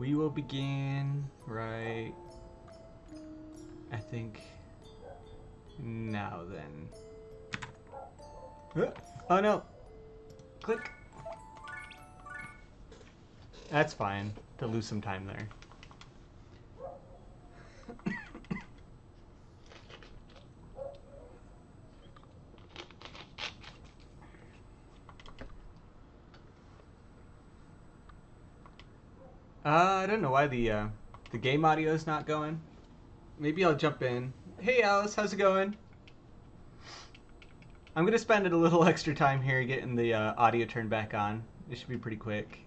We will begin right, I think, now then. Oh no! Click! That's fine, to lose some time there. I don't know why the game audio is not going. Maybe I'll jump in. Hey Alice, how's it going? I'm gonna spend a little extra time here getting the audio turned back on. It should be pretty quick.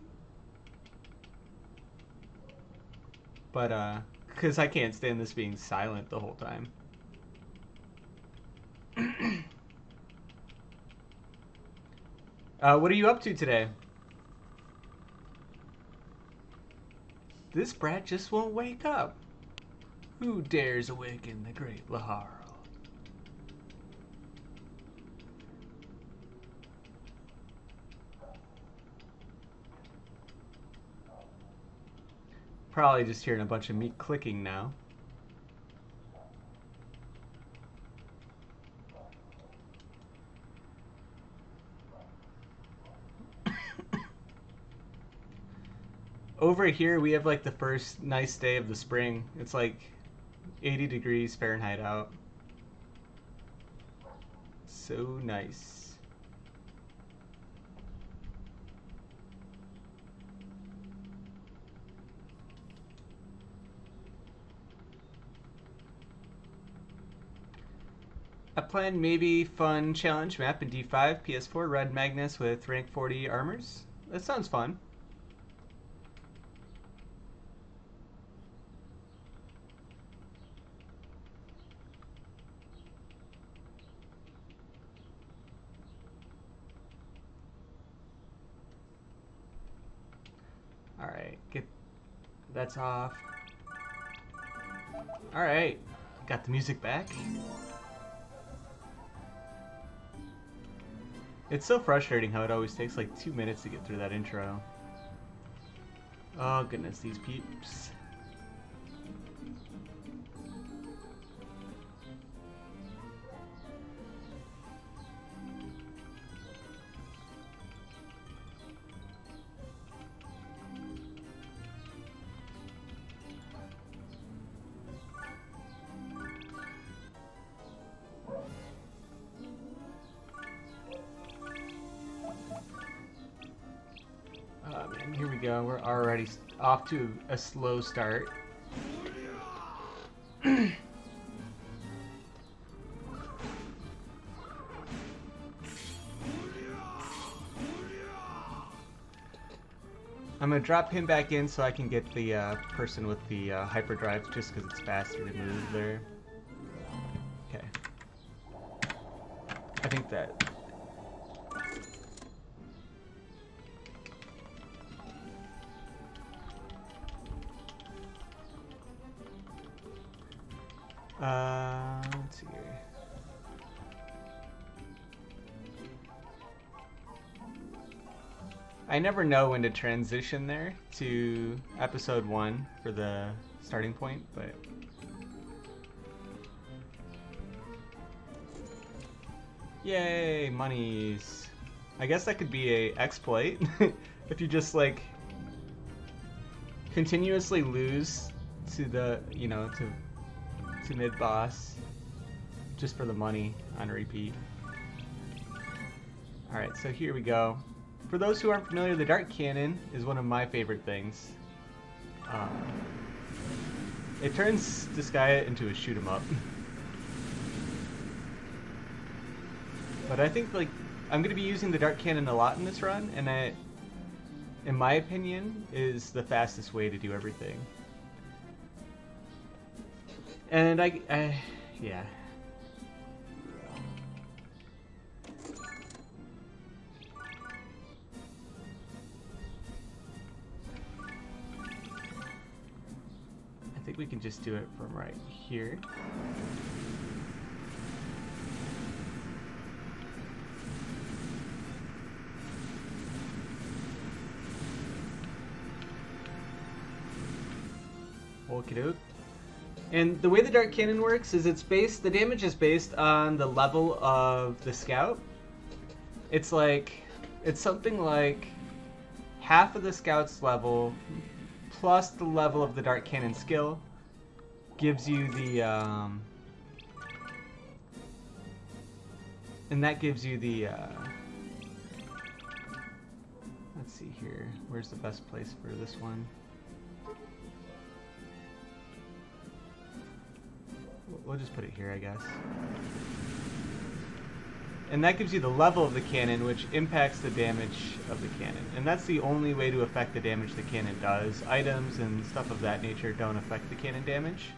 But because I can't stand this being silent the whole time. What are you up to today? This brat just won't wake up. Who dares awaken the great Laharo? Probably just hearing a bunch of me clicking now. Over here we have like the first nice day of the spring. It's like 80 degrees Fahrenheit out. So nice. I planned maybe fun challenge map in D5, PS4, Red Magnus with rank 40 armors. That sounds fun. Alright, that's off. Alright, got the music back. It's so frustrating how it always takes like 2 minutes to get through that intro. Oh goodness, these peeps. Here we go, we're already off to a slow start. I'm gonna drop him back in so I can get the person with the hyperdrive just because it's faster to move there. Okay. I think that... let's see here. I never know when to transition there to episode 1 for the starting point, but... Yay, monies. I guess that could be a exploit if you just like continuously lose to the, you know, to mid boss just for the money on repeat. Alright, so here we go. For those who aren't familiar, the dart cannon is one of my favorite things. It turns Disgaea into a shoot 'em up. But I think like I'm gonna be using the dart cannon a lot in this run, and that, in my opinion, is the fastest way to do everything. And yeah. I think we can just do it from right here. Okie doke. And the way the dart cannon works is the damage is based on the level of the scout. It's something like half of the scout's level plus the level of the dart cannon skill gives you the, and that gives you the, let's see here, where's the best place for this one? We'll just put it here, I guess. And that gives you the level of the cannon, which impacts the damage of the cannon. And that's the only way to affect the damage the cannon does. Items and stuff of that nature don't affect the cannon damage.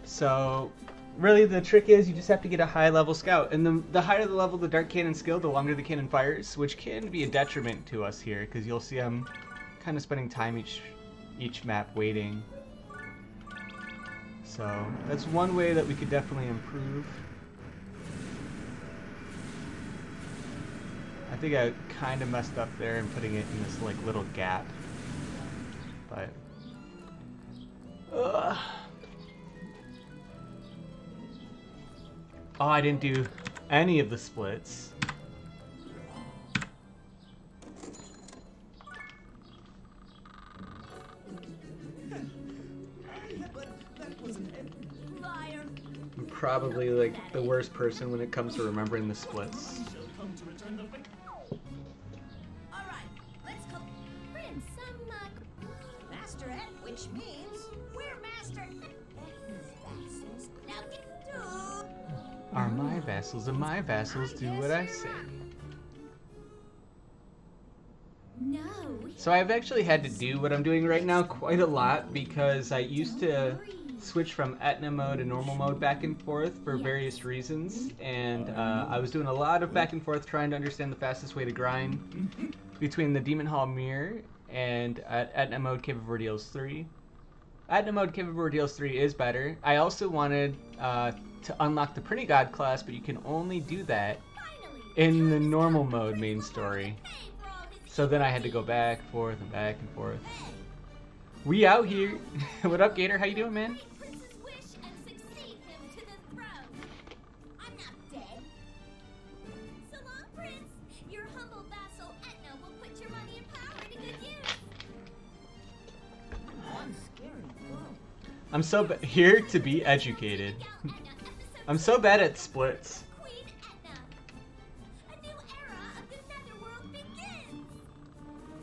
So, really the trick is you just have to get a high level scout. And the higher the level of the dart cannon skill, the longer the cannon fires, which can be a detriment to us here, because you'll see I'm kind of spending time each map waiting. So that's one way that we could definitely improve. I think I kind of messed up there in putting it in this like little gap, but oh, I didn't do any of the splits. Probably like the worst person when it comes to remembering the splits. Alright, let's go. Prince, Master Ed, which means we're Master vassals. Now get to. Are my vassals and my vassals do what I say. No. So I've actually had to do what I'm doing right now quite a lot because I used to switch from Etna mode and normal mode back and forth for various reasons, and I was doing a lot of back and forth trying to understand the fastest way to grind between the Demon Hall Mirror and Etna mode Cave of Ordeals 3. Etna mode Cave of Ordeals 3 is better. I also wanted to unlock the Printing God class, but you can only do that in the normal mode main story. So then I had to go back, forth, and back and forth. We out here. What up, Gator? How you doing, man? I'm not dead. So long, Prince. Your humble vassal Etna will put your money and power to good use. One scary girl. I'm so here to be educated. I'm so bad at splits. Queen Etna. A new era of the Netherworld begins.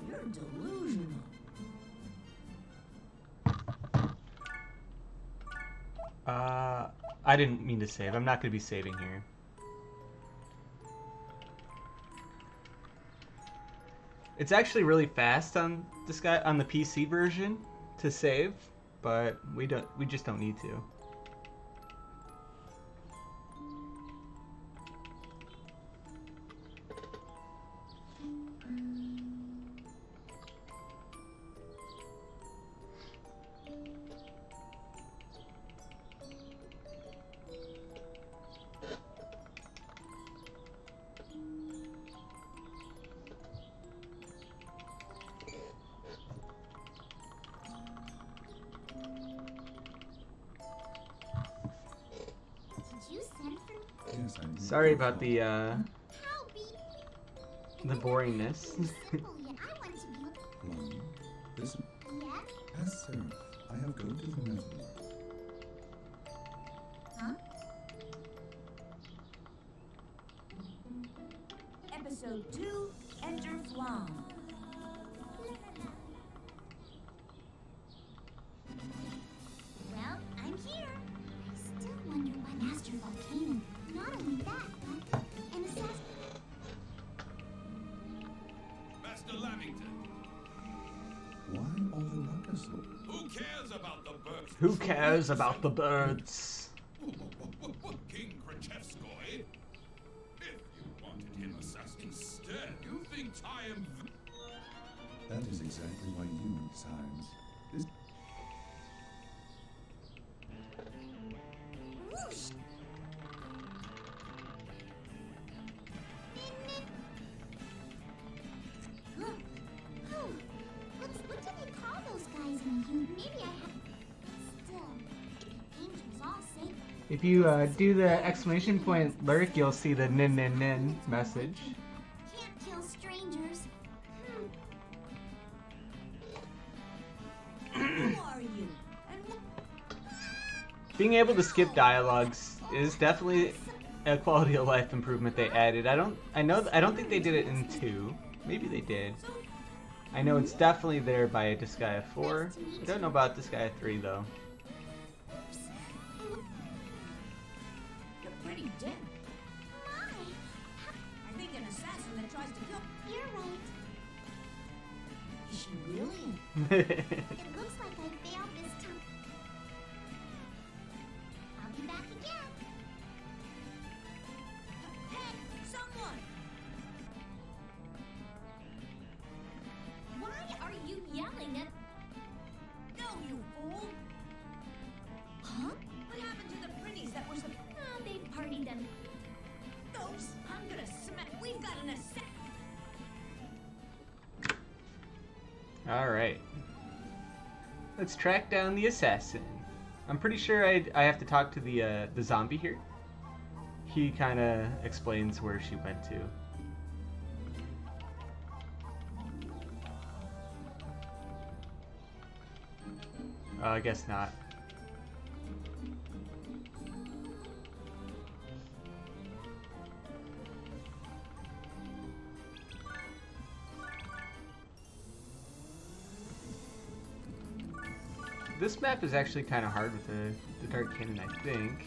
You're delusional. I didn't mean to save. I'm not going to be saving here. It's actually really fast on this guy on the PC version to save, but we just don't need to. Sorry about the boringness. Mom, listen. As served, I have gone to the Netherworld. Huh? Episode 2, Enter Flom. Well, I'm here. I still wonder why Master Volcano. Not only that, but an assassin. Master Lamington, Why all the ruckus? who cares about the birds? Who cares about the birds? King Krachevskoy? If you wanted him assassinated instead, you think I am... That is exactly why you, Symes. This Whoosh! Let's look to the If you do the exclamation point lurk, you'll see the nin nin nin message. Can't kill strangers. Who are you? And Being able to skip dialogues is definitely a quality of life improvement they added. I don't think they did it in 2. Maybe they did. I know it's definitely there by Disgaea 4. I don't know about Disgaea 3 though. you're pretty dead. My, I think an assassin that tries to kill. you're right. Is she really? It looks like I failed this time. I'll be back again. Hey, someone! Why are you yelling at... No, you fool! Huh? What happened to the pretties that were so... Oh, they partied them. Those? I'm gonna smack... We've got an assassin! Alright. Let's track down the assassin. I'm pretty sure I have to talk to the zombie here. He kind of explains where she went to. I guess not. This map is actually kind of hard with the dart cannon, I think.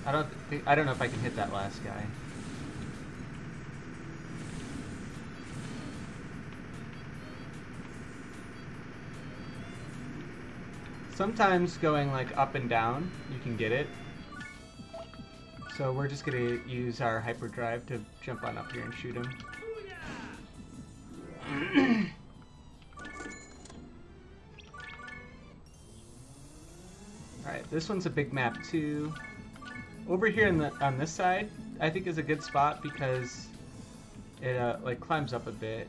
I don't know if I can hit that last guy. Sometimes going like up and down, you can get it. So we're just gonna use our hyperdrive to jump on up here and shoot him. Alright, this one's a big map too. Over here on this side, I think is a good spot because it like climbs up a bit.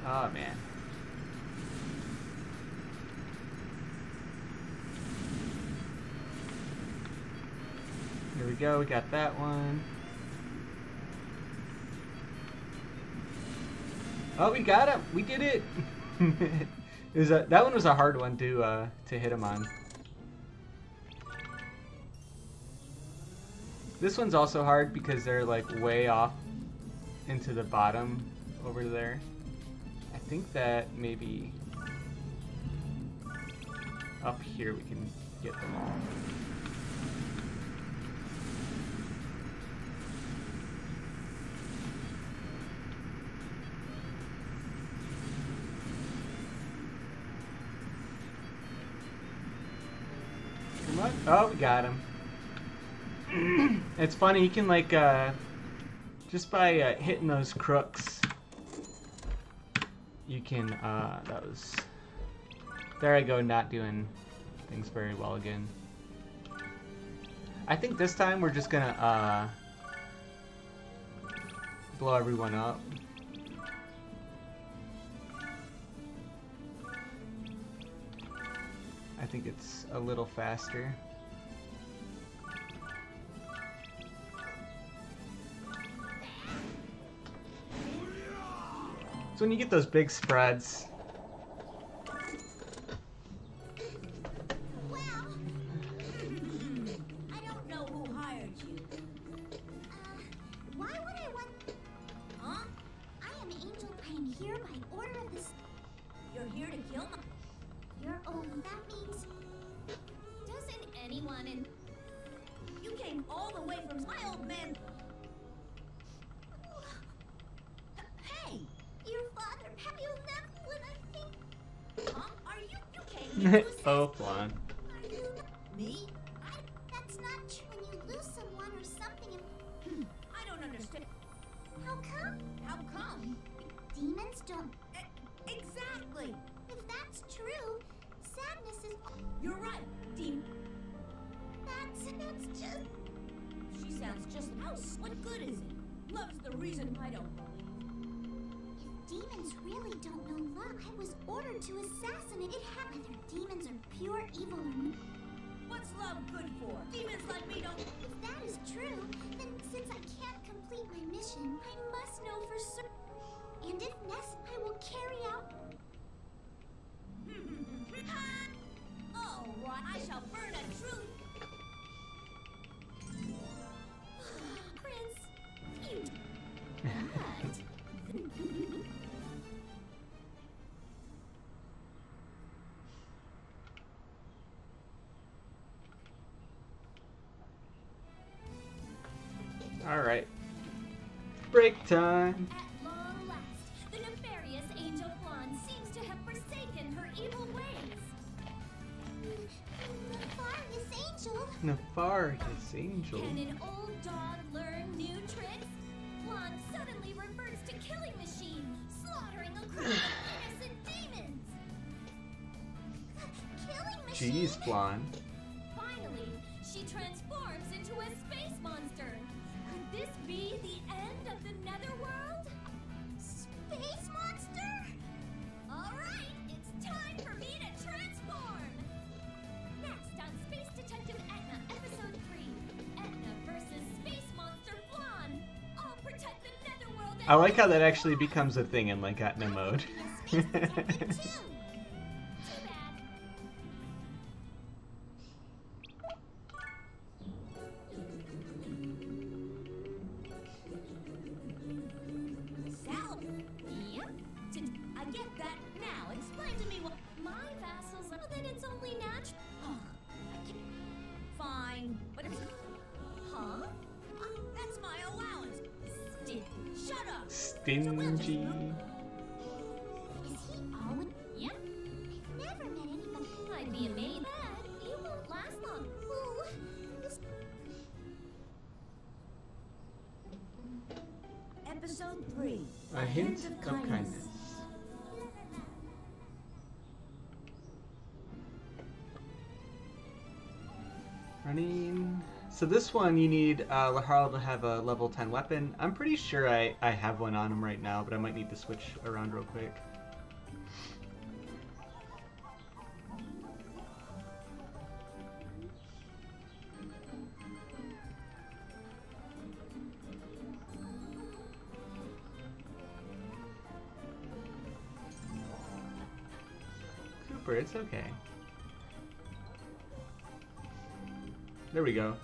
Oh man. Here we go, we got that one. Oh, we got him! We did it! That one was a hard one to hit him on. This one's also hard because they're like way off into the bottom over there. I think that maybe up here we can get them all. Oh, we got him. It's funny, you can like, just by hitting those crooks, you can, that was, there I go, not doing things very well again. I think this time we're just gonna, blow everyone up. I think it's a little faster. So when you get those big spreads, Well, I don't know who hired you. why would I want... Huh? I am Angel. I am here by order of this... You're here to kill my... You're... Oh, that means... Doesn't anyone in... You came all the way from my old man... Hey! Your father... You left when I think... Huh? Are you... You came here to oh, Flan. Are you... me? That's not true. When you lose someone or something... I don't understand. How come? How come? Demons don't... Exactly! If that's true, sadness is... You're right, Dean. That's just... She sounds just... What good is it? Love's the reason I don't believe. demons really don't know love. I was ordered to assassinate. It happened. Whether demons are pure evil or not. What's love good for? Demons like me don't. If that is true, then since I can't complete my mission, I must know for certain. And if necessary, I will carry out. Oh, right. I shall burn a truth. Prince, you. What? All right. Break time. At long last, the nefarious Angel Blonde seems to have forsaken her evil ways. Nefarious Angel? Nefarious Angel. Can an old dog learn new tricks? Blonde suddenly reverts to killing machine, slaughtering a group of innocent demons. Killing machine? Jeez, Blonde. Finally, she transforms into a space monster. Could this be the end of the Netherworld? Space monster? Alright, it's time for me to transform! Next on Space Detective Etna, Episode 3, Etna versus Space Monster Blonde. I'll protect the Netherworld and I like how that actually becomes a thing in like Etna mode. Space Detective too. Too bad. Sal. Yep. I get that now. Explain to me what. My vassals know that it's only natural. Fine, but it's. Huh? That's my allowance. Shut up. Stingy. Is he always? Yep. I've never met anybody. I'd be amazed. You won't last long. Ooh, this. Episode 3. A hint of kindness. Running. So this one you need Laharl to have a level 10 weapon. I'm pretty sure I have one on him right now, but I might need to switch around real quick. Cooper, it's okay. There we go.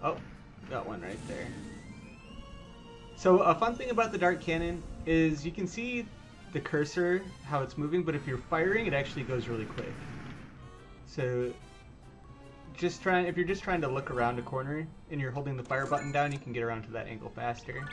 Oh, got one right there. So a fun thing about the dart cannon is you can see the cursor, how it's moving, but if you're firing, it actually goes really quick. So if you're just trying to look around a corner and you're holding the fire button down, you can get around to that angle faster.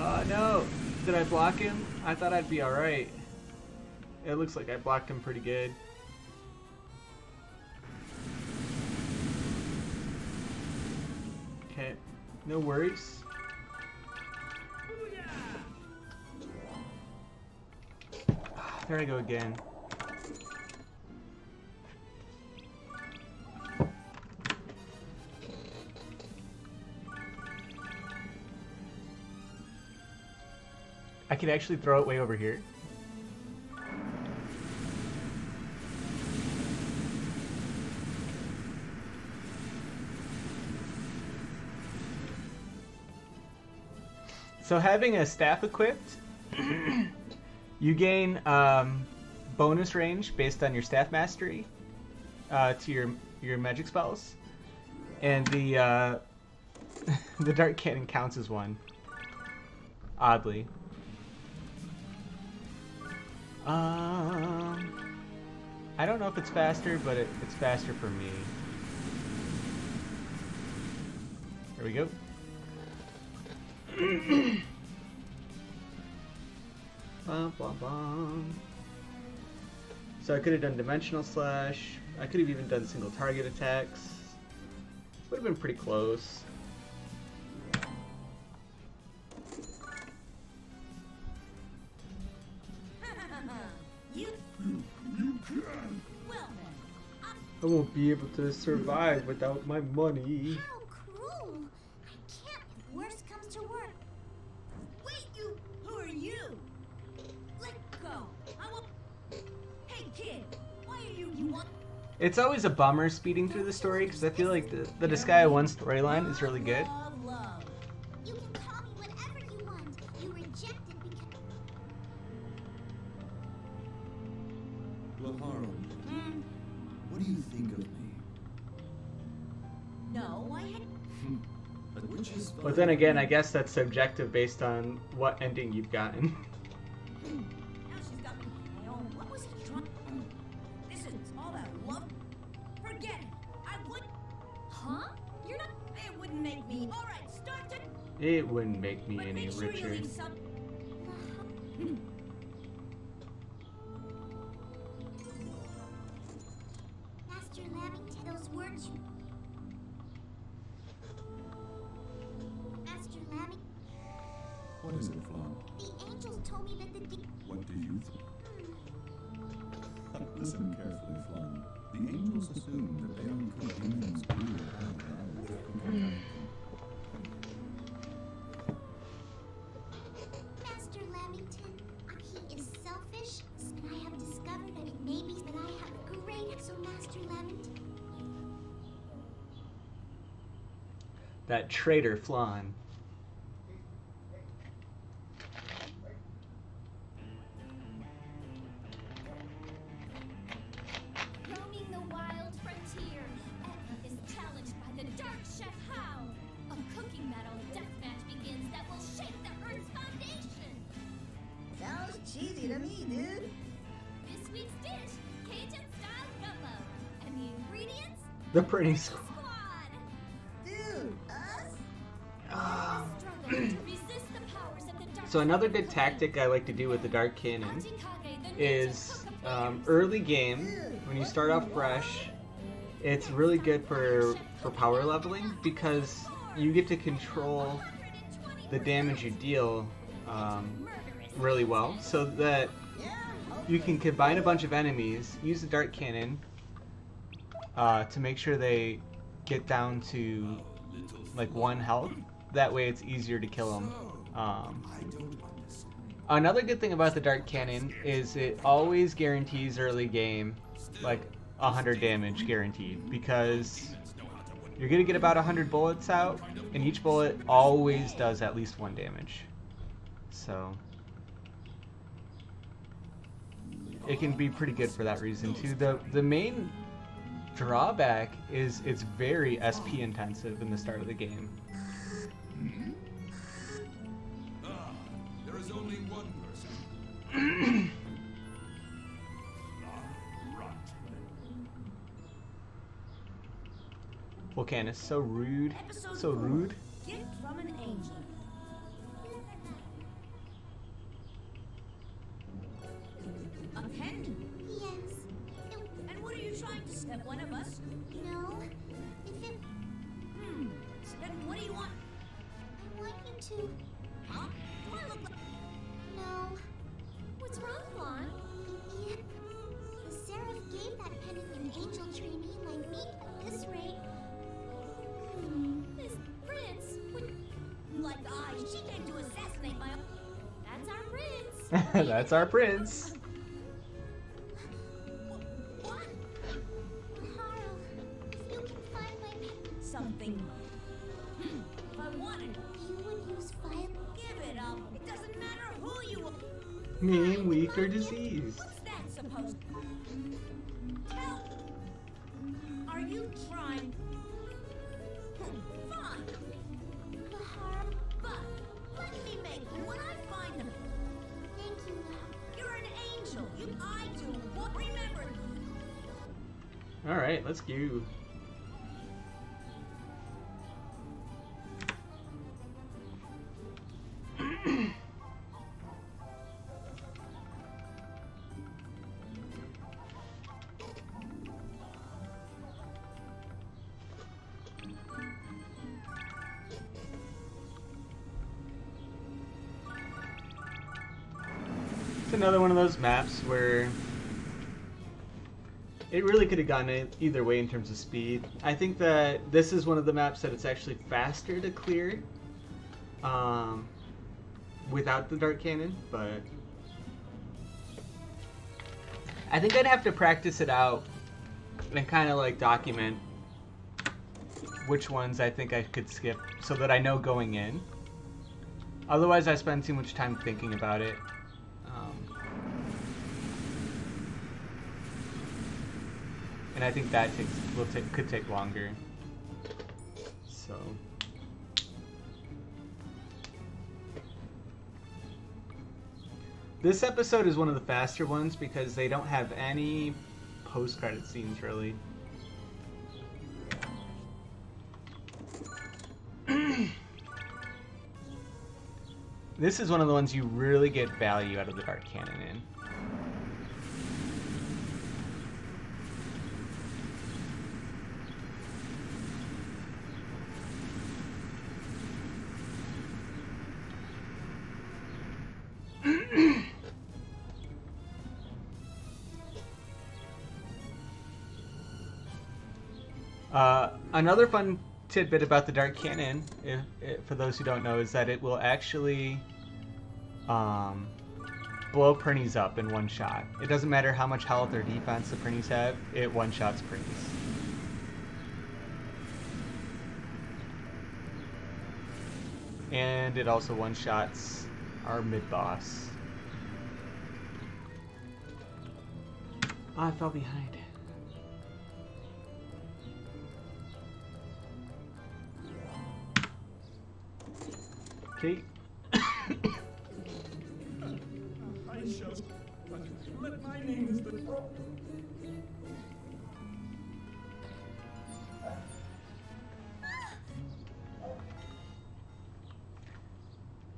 Oh no! Did I block him? I thought I'd be alright. It looks like I blocked him pretty good. Okay, no worries. There I go again. I could actually throw it way over here. So having a staff equipped, you gain bonus range based on your staff mastery to your magic spells, and the the dart cannon counts as one. Oddly. I don't know if it's faster, but it's faster for me. There we go. Bum, bum, bum. So I could have done dimensional slash. I could have even done single target attacks. Would have been pretty close. I won't be able to survive without my money. How cruel! I can't if worse comes to worse. Wait, you! Who are you? Let go! I will. Hey, kid! Why are you want? It's always a bummer speeding through the story because I feel like the Disgaea 1 storyline is really good. Love, love. You can call me whatever you want. You rejected because... Lahara, what do you think of me? No, I had. Which is But then again, I guess that's subjective based on what ending you've gotten. Now she's got me on my own. What was he trying? This is all that love. Forget it. I would. Huh? You're not... It wouldn't make me. All right, start to. It wouldn't make me But any make sure you richer. leave some. Master Lamington, those words you... Master Lamington, What is it, Flan? the angels told me that the... What do you think? Listen carefully, Flan. The angels assume that they uncool demons rule. Master Lamington, he is selfish, and I have discovered that it may be that I have great... So, Master Lamington... That traitor Flan. Roaming the wild frontier, Etna is challenged by the Dark Chef How. A cooking battle deathmatch begins that will shake the Earth's foundation. Sounds cheesy to me, dude. This week's dish, Cajun-style gumbo. And the ingredients? The pretty squad. Squad! Dude, us? Struggle to resist the powers of the Dark So another good tactic I like to do with the Dark Cannon is early game, when you start off fresh, it's really good for power leveling because you get to control the damage you deal really well, so that you can combine a bunch of enemies, use the Dark Cannon to make sure they get down to like 1 health. That way it's easier to kill them. Another good thing about the Dark Cannon is it always guarantees early game like 100 damage guaranteed, because you're gonna get about 100 bullets out, and each bullet always does at least 1 damage. So it can be pretty good for that reason too. The main drawback is it's very SP intensive in the start of the game. There is only one person. Rot. Volcan is so rude. Episode So 4, rude. Gift from an angel. A pen? Yes. And what are you trying to step one of us? No. If it... Then what do you want? I want you to... Huh? Do I look like... No. What's wrong, Flan? Yeah. The Seraph gave that pen to an angel trainee like me at this rate. This prince would... Like she came to assassinate my... That's our prince. That's our prince. What? Harl, if you can find my pen, Something. If I wanted it, you would use fire. give it up. It doesn't matter who you are. Mean, weak, or diseased. What's that supposed to... Tell... Are you trying... Fine. Harl, But let me make them when I find them. thank you, Harl. You're an Angel, I do what? Remember. Alright, let's go. It's another one of those maps where it really could have gone either way in terms of speed. I think that this is one of the maps that it's actually faster to clear without the dart cannon, but I think I'd have to practice it out and kind of like document which ones I think I could skip so that I know going in. Otherwise I spend too much time thinking about it. And I think that could take longer. So this episode is one of the faster ones because they don't have any post-credit scenes really. This is one of the ones you really get value out of the dart cannon in. Another fun tidbit about the dart cannon, for those who don't know, is that it will actually blow Pernies up in one shot. It doesn't matter how much health or defense the Pernies have, it one-shots Pernies. And it also one-shots our mid-boss. Oh, I fell behind. Okay. I shall let my name is the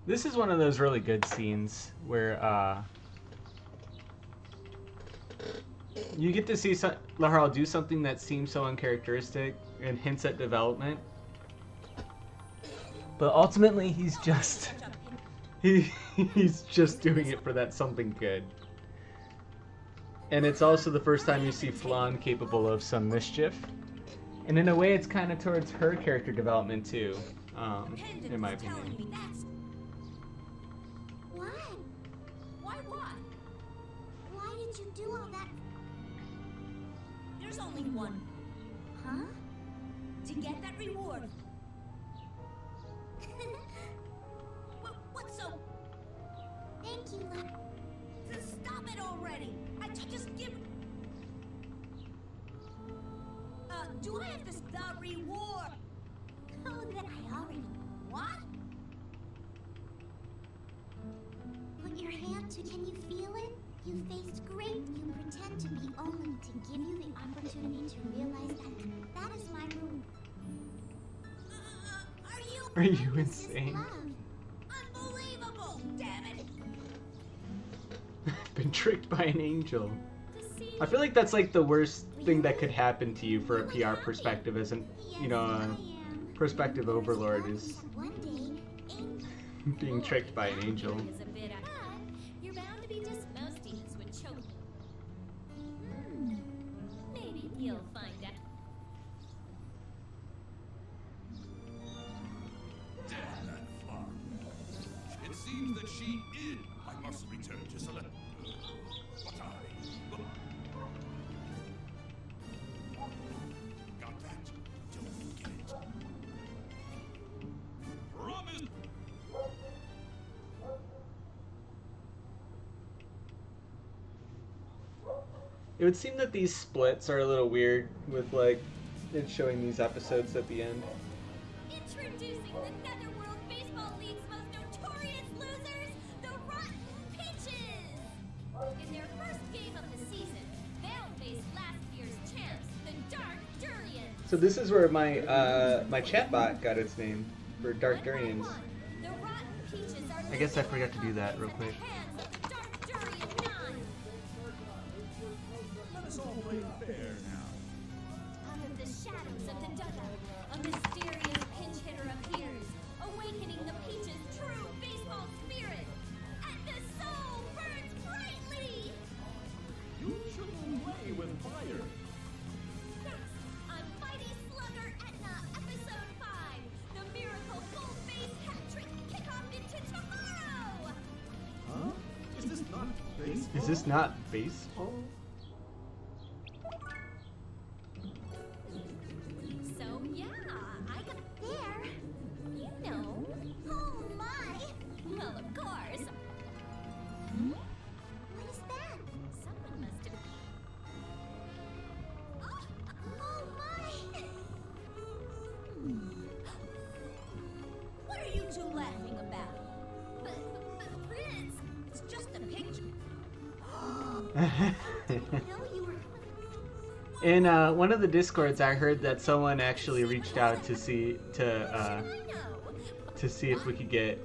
This is one of those really good scenes where you get to see Laharl do something that seems so uncharacteristic and hints at development. But ultimately, he's just he's just doing it for that something good. And it's also the first time you see Flan capable of some mischief. And in a way, it's kind of towards her character development too, in my opinion. What? Why what? Why did you do all that? There's only one. Huh? To get that reward. What's so? Thank you, Just stop it already! I just give. Do I have to stop reward? Oh, that I already. What? Put your hand to. Can you feel it? You faced great. You pretend to be only to give you the opportunity to realize that that is my room. Are you? Are you insane? Unbelievable! Damn it! Been tricked by an angel. I feel like that's like the worst thing that could happen to you for a PR perspective as an, you know, a perspective overlord is One day, being tricked by an angel. is a bit of you're bound to be just Most students would choke. maybe You'll find out. Damn that Flan. It seems that she is. I must return to Select. But got that? Don't forget it. Promise. It would seem that these splits are a little weird with like it showing these episodes at the end. Introducing the Netherworld Baseball League's most notorious losers, the Rotten Peaches! In their So this is where my my chatbot got its name for Dark Durians. The rotten peaches are I guess I forgot to do that real quick. Dark Durian 9. Let us all play fair now. Out of the shadows of the dugout, a mysterious pinch hitter appears, awakening the peaches' true baseball spirit, and the soul burns brightly. You shouldn't play with fire. Next, on Mighty Slugger Etna, Episode 5, the Miracle Full Face Hat Trick kickoff into tomorrow. Huh? Is this not baseball? Is this not baseball? So yeah, I got there. You know. Oh my! Well, of course. What is that? Someone must have. Oh my! What are you two laughing about? But Prince, It's just a picture. no, you were. In one of the discords, I heard that someone actually reached out to see I know. if we could get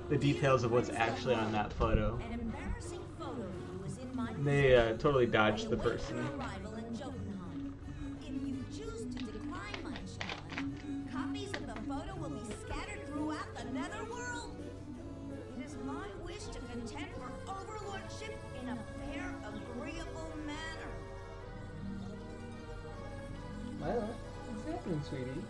the details of what's actually on that photo. An embarrassing photo of you is in my They totally dodged the person. arrival in Jotunheim. If you choose to decline my challenge, copies of the photo will be scattered throughout the netherworld. It is my wish to contend for overlordship in a fair, agreeable manner. Lila, what's happening, sweetie?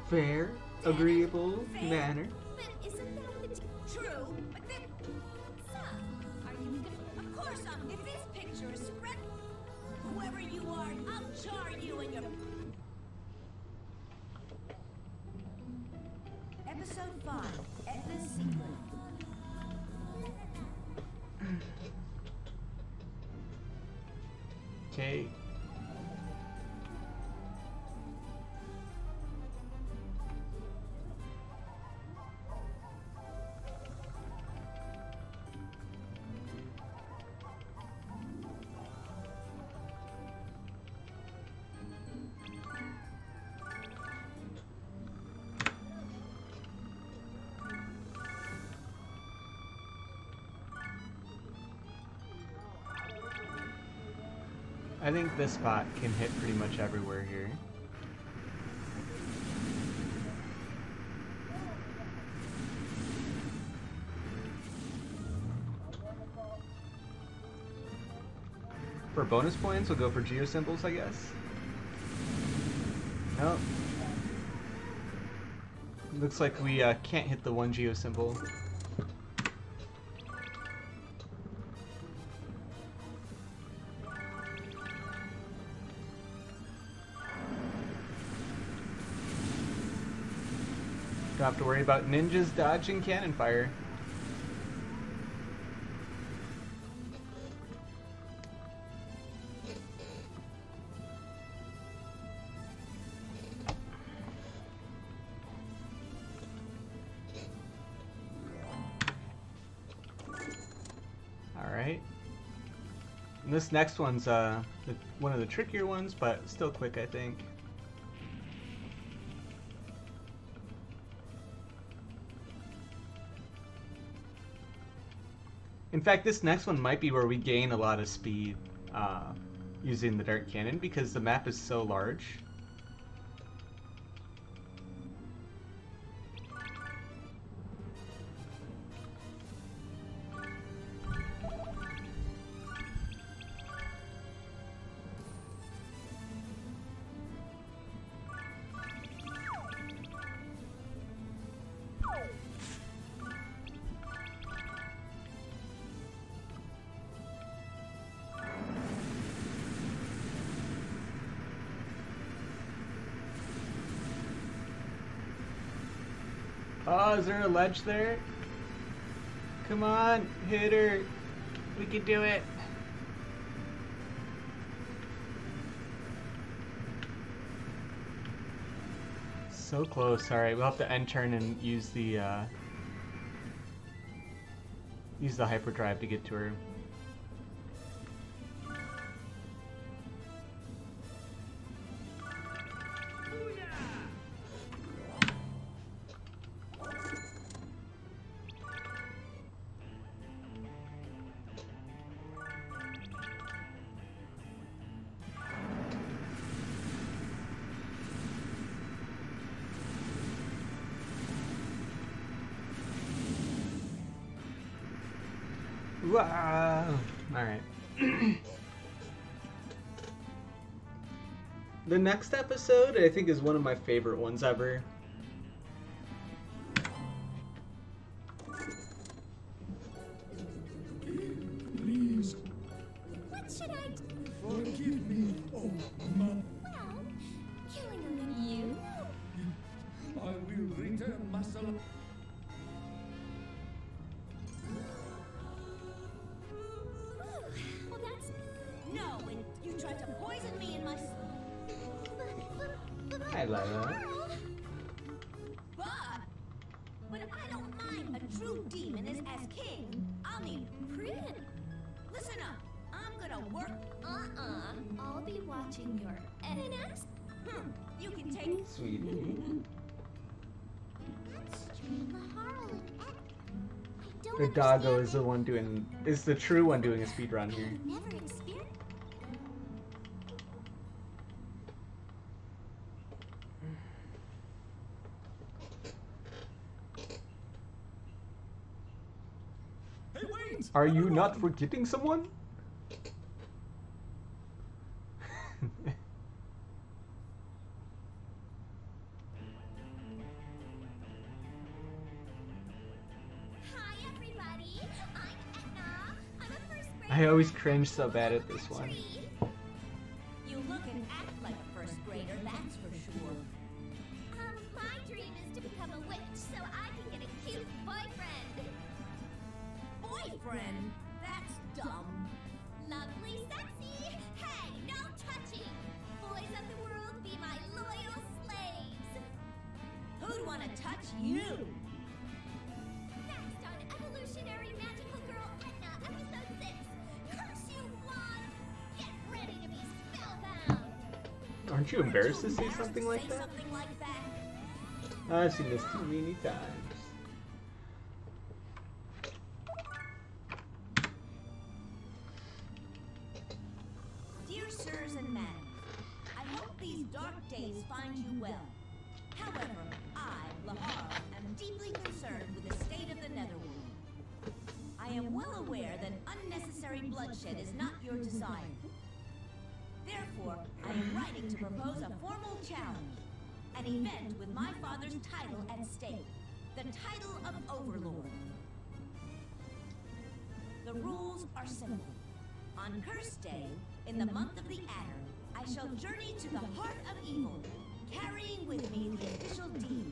Fair, agreeable manner. But isn't that the True, but then, so? Are you gonna? of course, if this picture is spread, whoever you are, I'll jar you and your. Episode 5, Etna's Secret. Okay. I think this spot can hit pretty much everywhere here. For bonus points, we'll go for geosymbols, I guess. Nope. Looks like we can't hit the one geosymbol. Don't have to worry about ninjas dodging cannon fire. Alright. And this next one's one of the trickier ones, but still quick, I think. In fact, this next one might be where we gain a lot of speed using the Dart Cannon because the map is so large. Oh, is there a ledge there? Come on, hit her. We can do it. So close. Alright, we'll have to end turn and use the hyperdrive to get to her. Wow. Alright. The next episode, I think, is one of my favorite ones ever. Please, What should I do? forgive me. Oh, Mom, Well, killing a little you. I will return my son. Well, that's... No, and you tried to poison me in my... Hi, Lila. But I don't mind a true demon as king. I mean, Prin. listen up. I'm gonna work. I'll be watching your NNS. You can take... Sweetie. The doggo is the one doing, is the true one doing a speedrun here. Never experienced. Hey, wait! Are you not forgetting someone? Hi, everybody. I'm Etna. I'm a first grader. I always cringe so bad at this one. You look and act like a first grader, that's for sure. My dream is to become a witch so I can get a cute boyfriend. Boyfriend? That's dumb. Lovely, sexy. Hey, no touching. Boys of the world, be my loyal slaves. Who'd want to touch you? Next on Evolutionary Magical Girl Etna, Episode 6. Curse you, Flawed. Get ready to be spellbound. Aren't you embarrassed to say something like Say that? something like that. I've seen this too many times. Dear sirs and madams, I hope these dark days find you well. However, I, Lahara, am deeply concerned with the state of the Netherworld. I am well aware that unnecessary bloodshed is not your desire. Therefore, I am writing to propose a formal challenge. An event with my father's title at stake. The title of Overlord. The rules are simple. On Curse Day, in the month of the Adder, I shall journey to the heart of evil, carrying with me the official deed.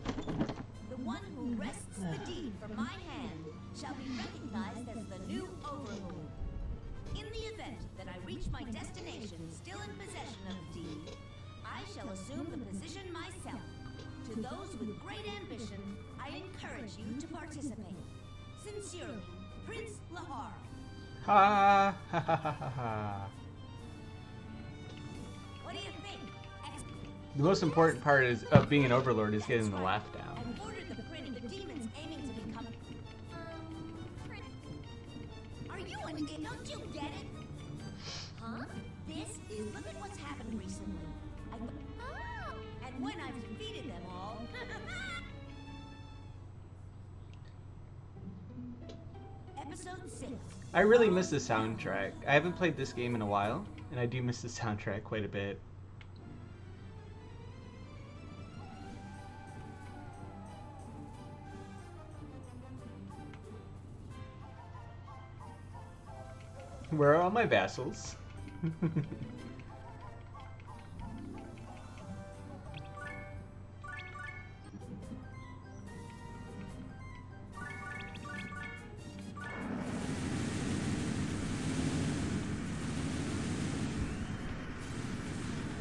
The one who wrests the deed from my hand shall be recognized as the new Overlord. In the event that I reach my destination still in possession of the deed, I shall assume the position myself. To those with great ambition, I encourage you to participate. Sincerely, Prince Lahara. Ha ha ha ha ha. What do you think? The most important part is of being an overlord is getting the laugh down. I've ordered the print of the demons aiming to become... Prin. Are you an idiot? Don't you get it? Huh? This is... Look at what's happened recently. Oh! And when I've defeated them all... Episode 6. I really miss the soundtrack. I haven't played this game in a while, and I do miss the soundtrack quite a bit. Where are all my vassals?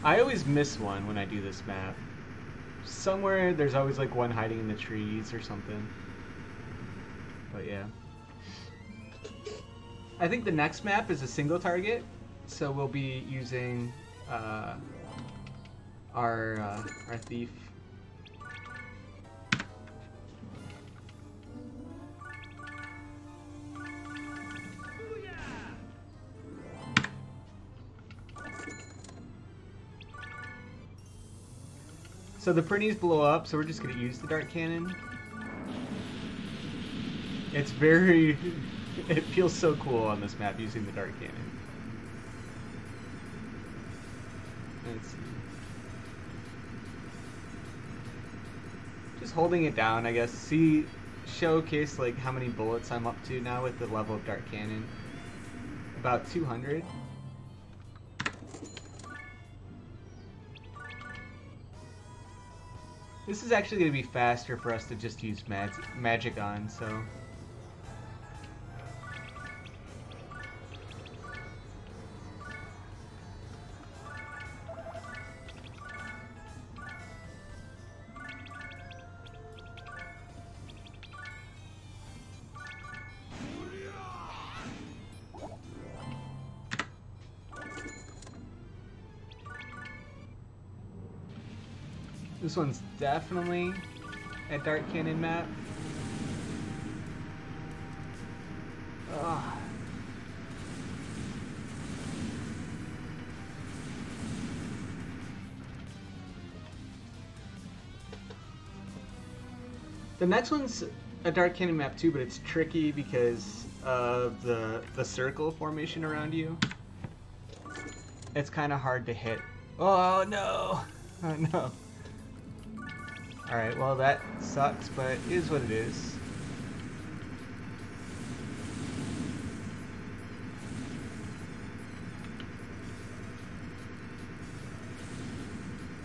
I always miss one when I do this map. Somewhere there's always like one hiding in the trees or something. But yeah. I think the next map is a single target, so we'll be using our thief. So the Prinnies blow up, so we're just gonna use the dart cannon. It's very It feels so cool on this map using the Dark Cannon. Let's see. Just holding it down, I guess. Showcase like how many bullets I'm up to now with the level of Dark Cannon. About 200. This is actually going to be faster for us to just use magic on, so... This one's definitely a Dark Cannon map. Ugh. The next one's a Dark Cannon map too, but it's tricky because of the circle formation around you. It's kind of hard to hit. Oh no! Oh no! Alright, well that sucks, but it is what it is.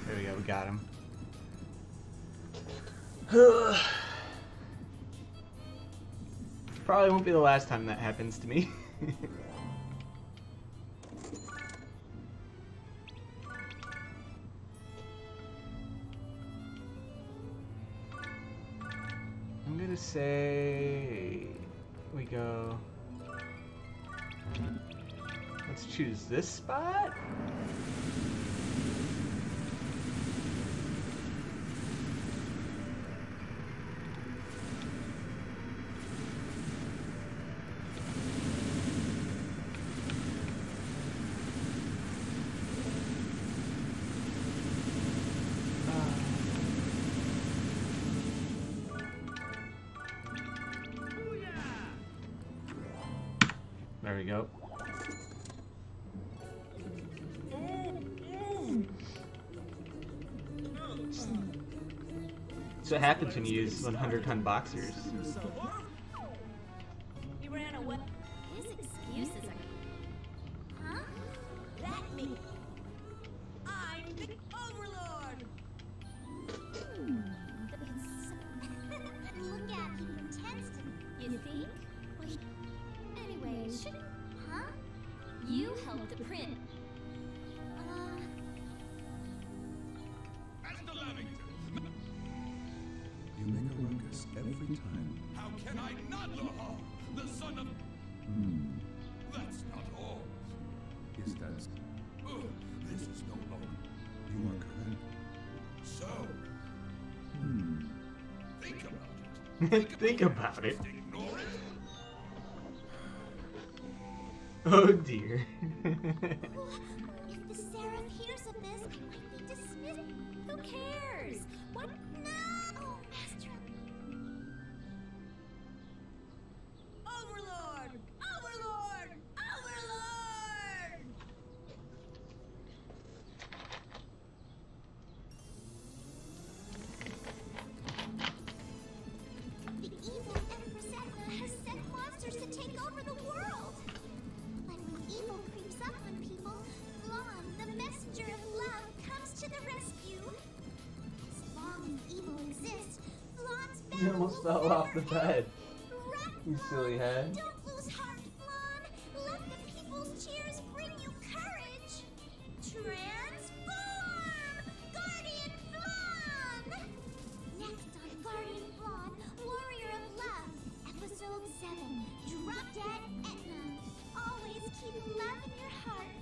There we go, we got him. Probably won't be the last time that happens to me. I'm gonna say we go. Let's choose this spot. There we go. So what happens when you use 100-ton boxers. He ran away. His excuses are... Huh? That me. I'm the Overlord. Look at he pretends to... You think? Wait. Anyway, shouldn't... Huh? You helped the print. Master Lamington, You make a ruckus every time. how can I not know? The son of... That's not all. Is that... Ugh, this is no longer... You are correct. So, think about it. Think about it. Just ignore it. Oh dear. If the Seraph hears of this, I might be dismissed. Who cares? What? No! Oh, Master. Overlord! Overlord! Overlord! The evil Empress Etna has sent monsters to take over the world. But when evil creeps up on people, Flan, the messenger of love, comes to the rescue. As long as evil exists, Flan's battle You almost will fell off the never bed. end. You silly head. Don't lose heart, Flan. Let the people's cheers bring you courage. Transform! Guardian Flan! Next on Guardian Flan, Warrior of Love, Episode 7, Drop Dead Etna. Always keep love in your heart.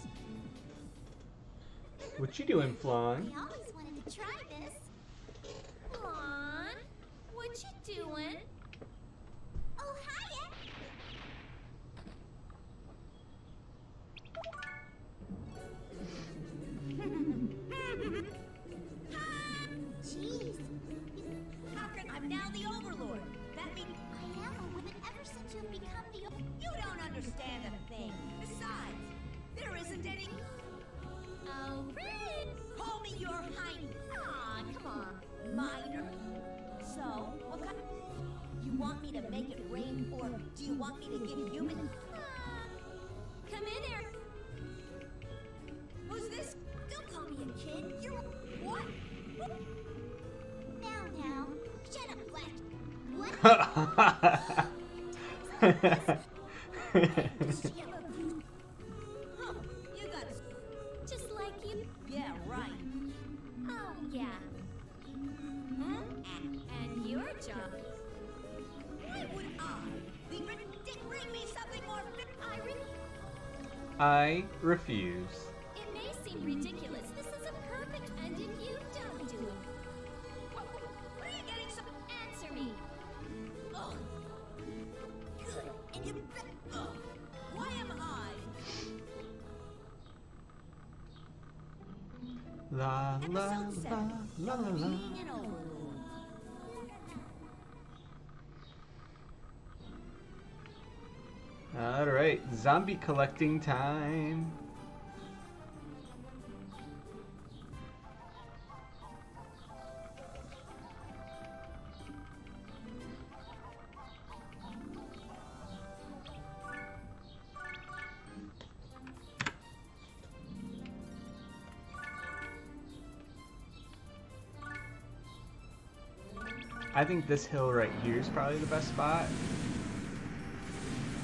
What you doing, Flan? I always wanted to try this. Flan, what you doing? Oh, hiya! Jeez, How can I'm now the Overlord? That means I am a woman ever since you've become the... you minor. So, what kind? You want me to make it rain, or do you want me to give human? Come in here. Who's this? Don't call me a kid. You're what? Now, shut up, Black. What? Does she have a view? Huh, you got it. Just like you. Yeah, right. Oh, yeah. Huh? And your job. Why would bring me something more fit? I refuse. It may seem ridiculous. This is a perfect end if you don't do it. What are you getting some? Answer me. Ugh. Good. And you ugh. Why am I? La la Episode 7. la la la la. Being an overlord. Alright, zombie collecting time. I think this hill right here is probably the best spot.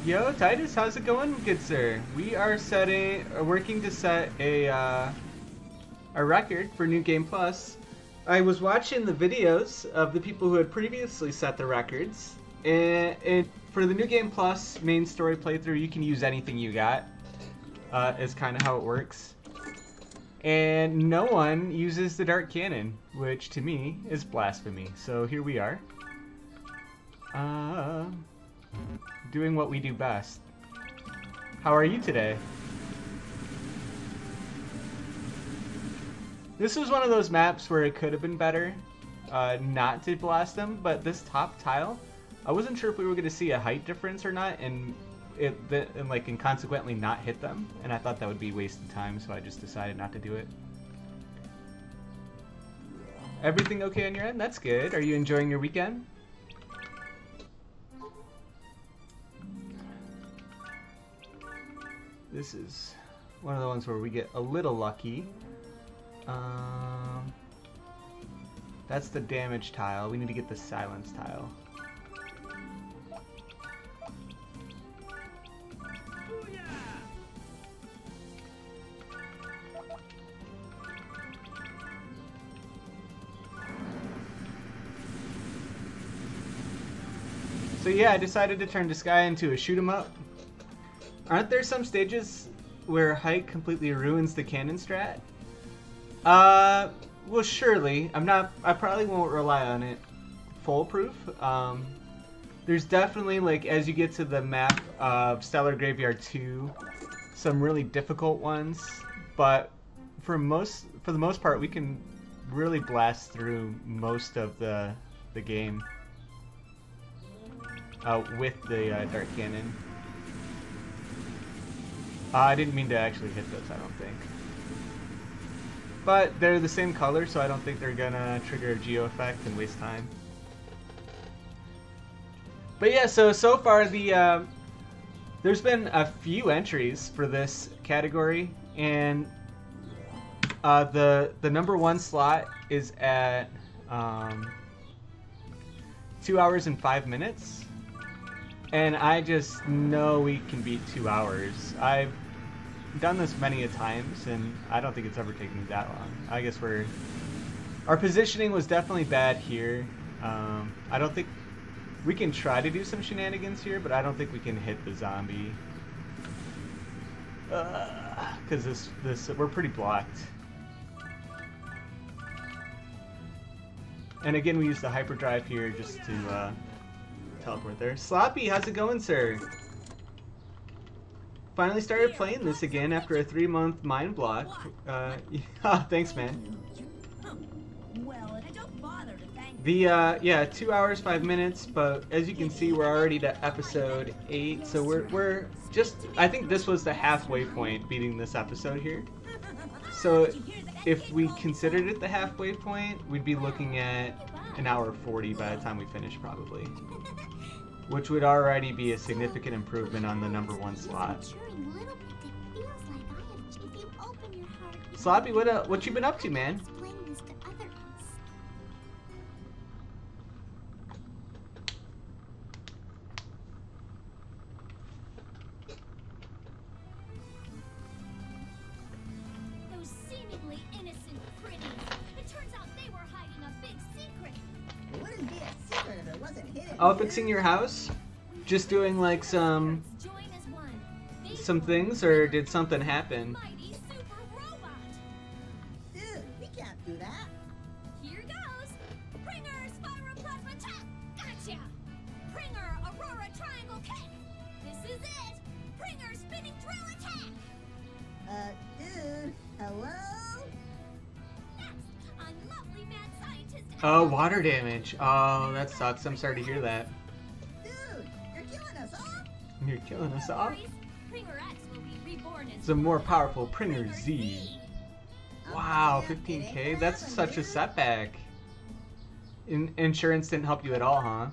Yo, Titus, how's it going, good sir? We are working to set a record for New Game Plus. I was watching the videos of the people who had previously set the records, and for the New Game Plus main story playthrough, you can use anything you got. Is kind of how it works. And no one uses the Dark Cannon, which to me is blasphemy. So here we are. Doing what we do best. How are you today? This was one of those maps where it could have been better not to blast them, but this top tile, I wasn't sure if we were going to see a height difference or not, and consequently not hit them, and I thought that would be wasted time, so I just decided not to do it. Everything okay on your end? That's good. Are you enjoying your weekend? This is one of the ones where we get a little lucky. That's the damage tile. We need to get the silence tile. So yeah, I decided to turn Disgaea into a shoot 'em up. Aren't there some stages where height completely ruins the cannon strat? Well, surely. I probably won't rely on it foolproof. There's definitely, like, as you get to the map of Stellar Graveyard 2, some really difficult ones, but for the most part, we can really blast through most of the game with the Dark Cannon. I didn't mean to actually hit those, I don't think. But they're the same color, so I don't think they're gonna trigger a geo effect and waste time. But yeah, so far there's been a few entries for this category, and the number 1 slot is at 2 hours and 5 minutes. And I just know we can beat 2 hours. I've done this many a times, and I don't think it's ever taken me that long. I guess our positioning was definitely bad here. I don't think we can try to do some shenanigans here, but I don't think we can hit the zombie. Because we're pretty blocked. And again, we use the hyperdrive here just to teleport there. Sloppy, how's it going, sir? Finally started playing this again after a 3-month mind block. Yeah, thanks, man. Well, don't bother to thank Yeah, 2 hours 5 minutes, but as you can see, we're already to episode 8, so we're just, I think this was the halfway point, beating this episode here. So if we considered it the halfway point, we'd be looking at an hour 40 by the time we finish, probably. Which would already be a significant improvement on the #1 slot. Sloppy, what you been up to, man? Those seemingly innocent pretties. It turns out they were hiding a big secret. It wouldn't be a secret if it wasn't hidden. Oh, fixing your house? Just doing like some Join as one. things, or did something happen? Mighty super robot. Dude, we can't do that. Here goes. Pringer Spiroplasma Attack. Gotcha. Pringer Aurora Triangle Kick. This is it. Pringer Spinning Drill Attack. Dude, hello? Next, unlovely mad scientist. Oh, water damage. Oh, that sucks. I'm sorry to hear that. Dude, you're killing us off? You're killing us off. Pringer X will be reborn as It's a more powerful Pringer Z. Wow, 15K? That's such a setback. Insurance didn't help you at all, huh?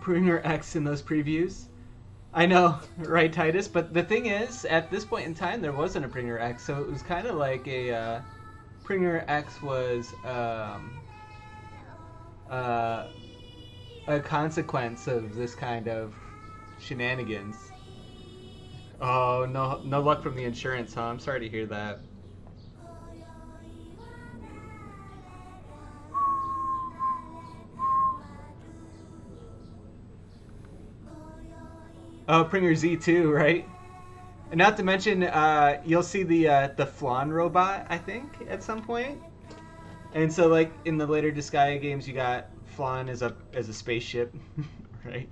Pringer X in those previews. I know, right, Titus? But the thing is, at this point in time, there wasn't a Pringer X, so it was kind of like a Pringer X was a consequence of this kind of shenanigans. Oh, no luck from the insurance, huh? I'm sorry to hear that. Oh, Pringer Z too, right? And not to mention, you'll see the Flan robot, I think, at some point. And so, like in the later Disgaea games, you got Flan as a spaceship, right?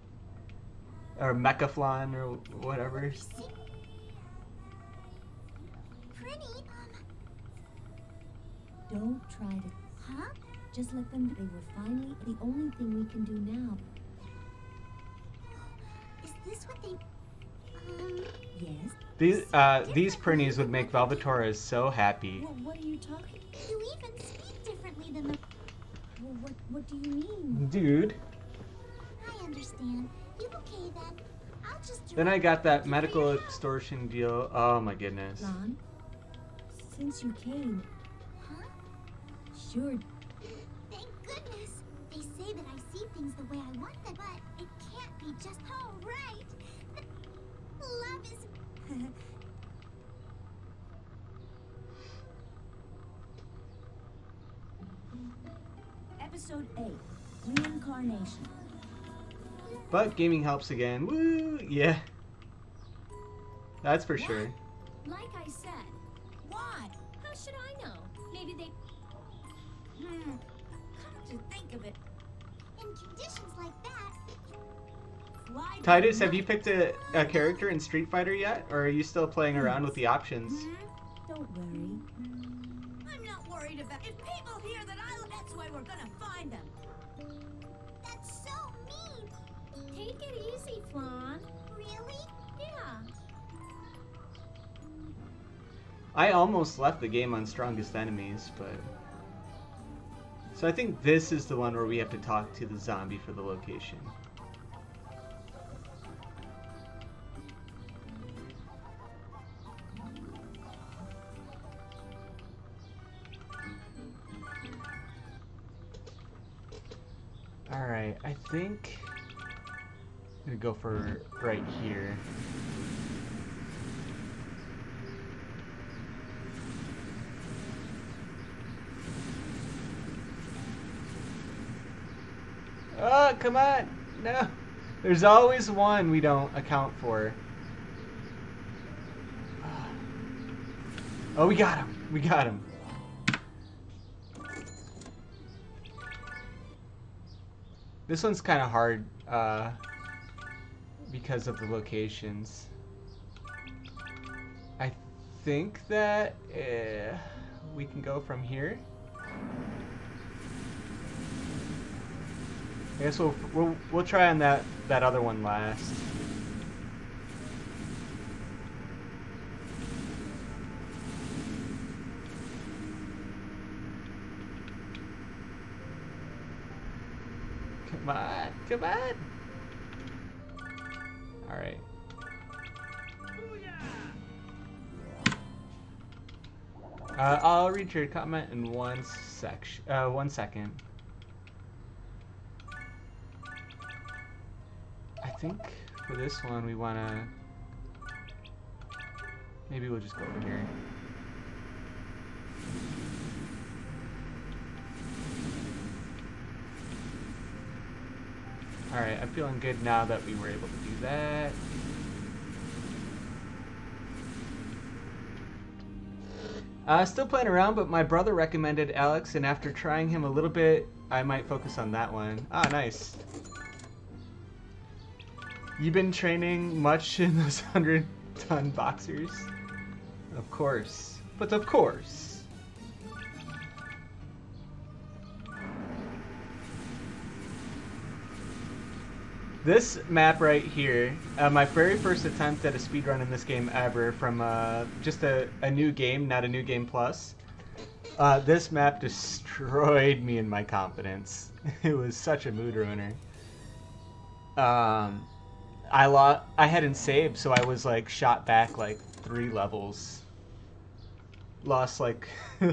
Or Mecha Flan or whatever. Pretty, Don't try to. huh? Just let them. They were finally the only thing we can do now. Is this what they? Yes. These Prinnies would make Velvetoras so happy. What are you talking? You even speak differently than the. Well, what do you mean? Dude. I understand. You okay then? I'll just. Then I got that medical extortion deal. Oh my goodness. Lon, since you came, Huh? sure. Thank goodness. They say that I see things the way I want them, but it can't be just all right. Love is. Episode 8, Reincarnation. But gaming helps again. Woo! Yeah. That's for sure. Like I said, What? how should I know? Maybe they. Come to think of it, In conditions like that. fly Titus, have you picked a character in Street Fighter yet? Or are you still playing around with the options? Don't worry. I'm not worried about if people hear that that's why we're gonna find them. That's so mean. Take it easy, Flan. Really? Yeah. I almost left the game on Strongest Enemies, but... So I think this is the one where we have to talk to the zombie for the location. Alright, I think I'm gonna go for right here. Oh, come on! No! There's always one we don't account for. Oh, we got him! We got him! This one's kind of hard because of the locations. I think that we can go from here. I guess we'll try on that other one last. on, come on. All right. I'll read your comment in 1 second. I think for this one we wanna, maybe we'll just go over here. Alright, I'm feeling good now that we were able to do that. Still playing around, but my brother recommended Alex, and after trying him a little bit, I might focus on that one. Ah, nice. You been training much in those 100-ton boxers? Of course. But of course. This map right here, my very first attempt at a speedrun in this game ever from just a new game, not a new game plus. This map destroyed me in my confidence. It was such a mood ruiner. I hadn't saved, so I was like shot back like 3 levels. Lost like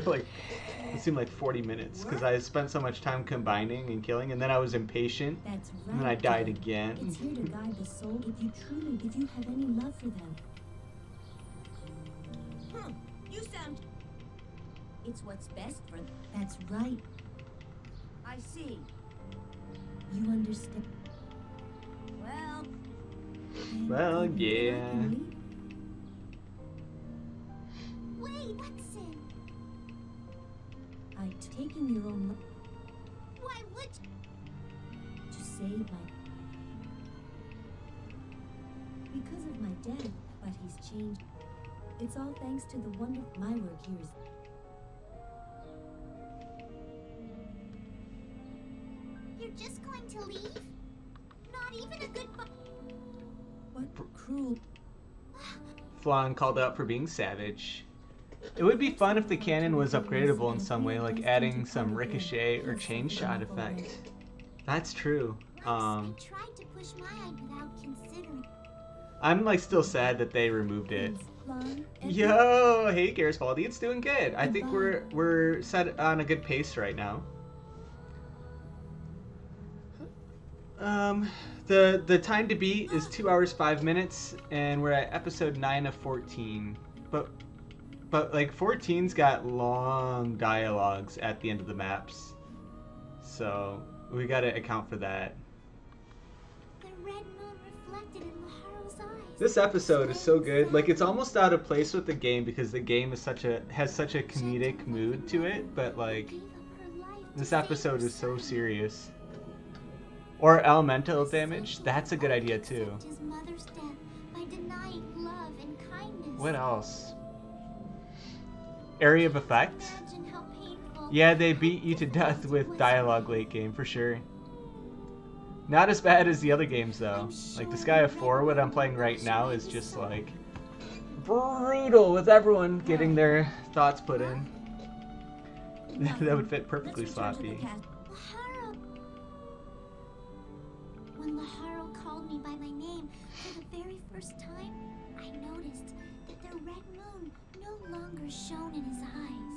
like it seemed like 40 minutes because I spent so much time combining and killing, and then I was impatient. That's right. And then I died again. It's here to guide the soul if you have any love for them. You sound... It's what's best for... That's right. I see. You understand. Well... Well, yeah. Wait, what's it? I'm taking your own life Why would you? to save my... Because of my dad, but he's changed. It's all thanks to the wonderful... My work here is... You're just going to leave? Not even a good What cruel... Flan called out for being savage. It would be fun if the cannon was upgradable in some way, like adding some ricochet or chain shot effect. That's true. I tried to push my eye without considering. I'm like still sad that they removed it. Flan, Yo, hey Garrisbaldi, it's doing good. I think we're set on a good pace right now. The time to beat is 2 hours 5 minutes, and we're at episode 9 of 14. But like 14's got long dialogues at the end of the maps, so we gotta account for that. The red moon reflected in Laharo's eyes. This episode is so good. Like, it's almost out of place with the game because the game is has such a comedic mood to it, but like this episode is so serious. Or elemental damage, that's a good idea too. His mother's death by denying love and kindness. What else? Area of effect? Imagine how painful. Yeah, they beat you to death with dialogue late game for sure. Not as bad as the other games though. Like Disgaea 4, what I'm playing right now, is just like brutal with everyone getting their thoughts put in. That would fit perfectly sloppy. Laharo. When Laharo called me by my name for the very first time, I noticed that the red moon no longer shone in his eyes.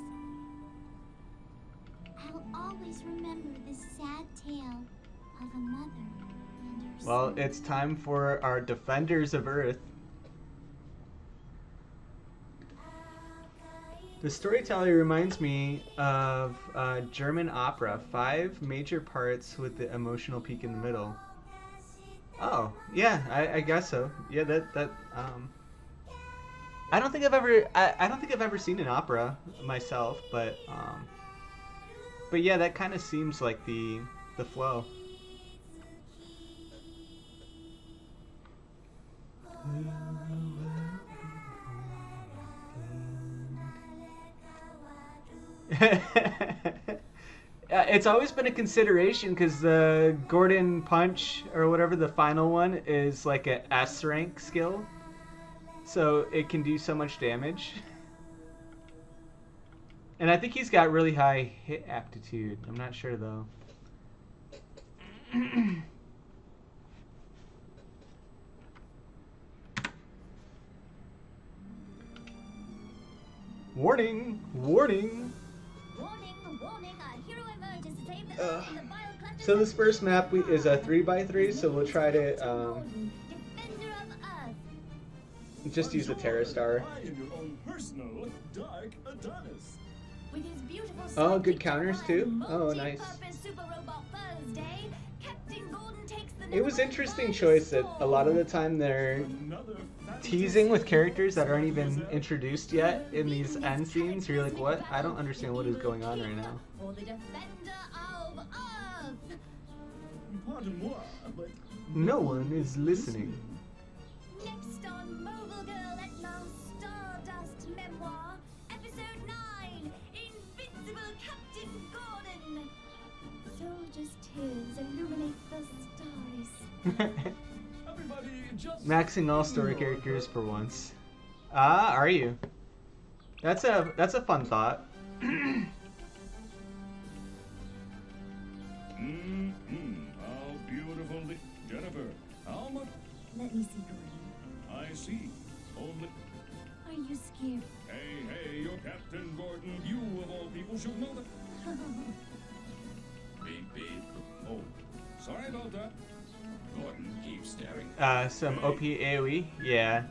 I'll always remember this sad tale of a mother and her Well, son. it's time for our Defenders of Earth. The storyteller reminds me of German opera, 5 major parts with the emotional peak in the middle. Oh, yeah, I guess so. Yeah, I don't think I've ever seen an opera myself, but yeah, that kind of seems like the flow. It's always been a consideration because the Gordon Punch, or whatever the final one, is like a S rank skill, so it can do so much damage. And I think he's got really high hit aptitude. I'm not sure though. Warning! Warning! Warning, warning, a hero emerges to save the Earth from the vile clutches So of this first map is a 3x3, so we'll try to Defender of Earth. just use the Terra Star. I am your own personal Dark Adonis. With his beautiful Oh, sidekick good counters to too? run Oh, nice. multi-purpose Super Robot Thursday, Captain Gordon takes the It was number interesting 5 choice that a lot of the storm. time they're Another teasing with characters that aren't even introduced yet in these end scenes. You're like, what? I don't understand what is going on right now. For the Defender of Earth. Pardon moi, but No one is listening. Next on Mobile Girl at Last Stardust Memoir, Episode 9, Invincible Captain Gordon. Soldiers' tears illuminate the stars. everybody just Maxing all story characters for once. Ah, are you? That's a fun thought. How beautiful the Jennifer. How much Let me see, Gordon. I see. Only Are you scared? hey, you're Captain Gordon. You of all people should know that. Beep beep. Oh, sorry about that. Gordon keeps staring. Some OP AoE, yeah.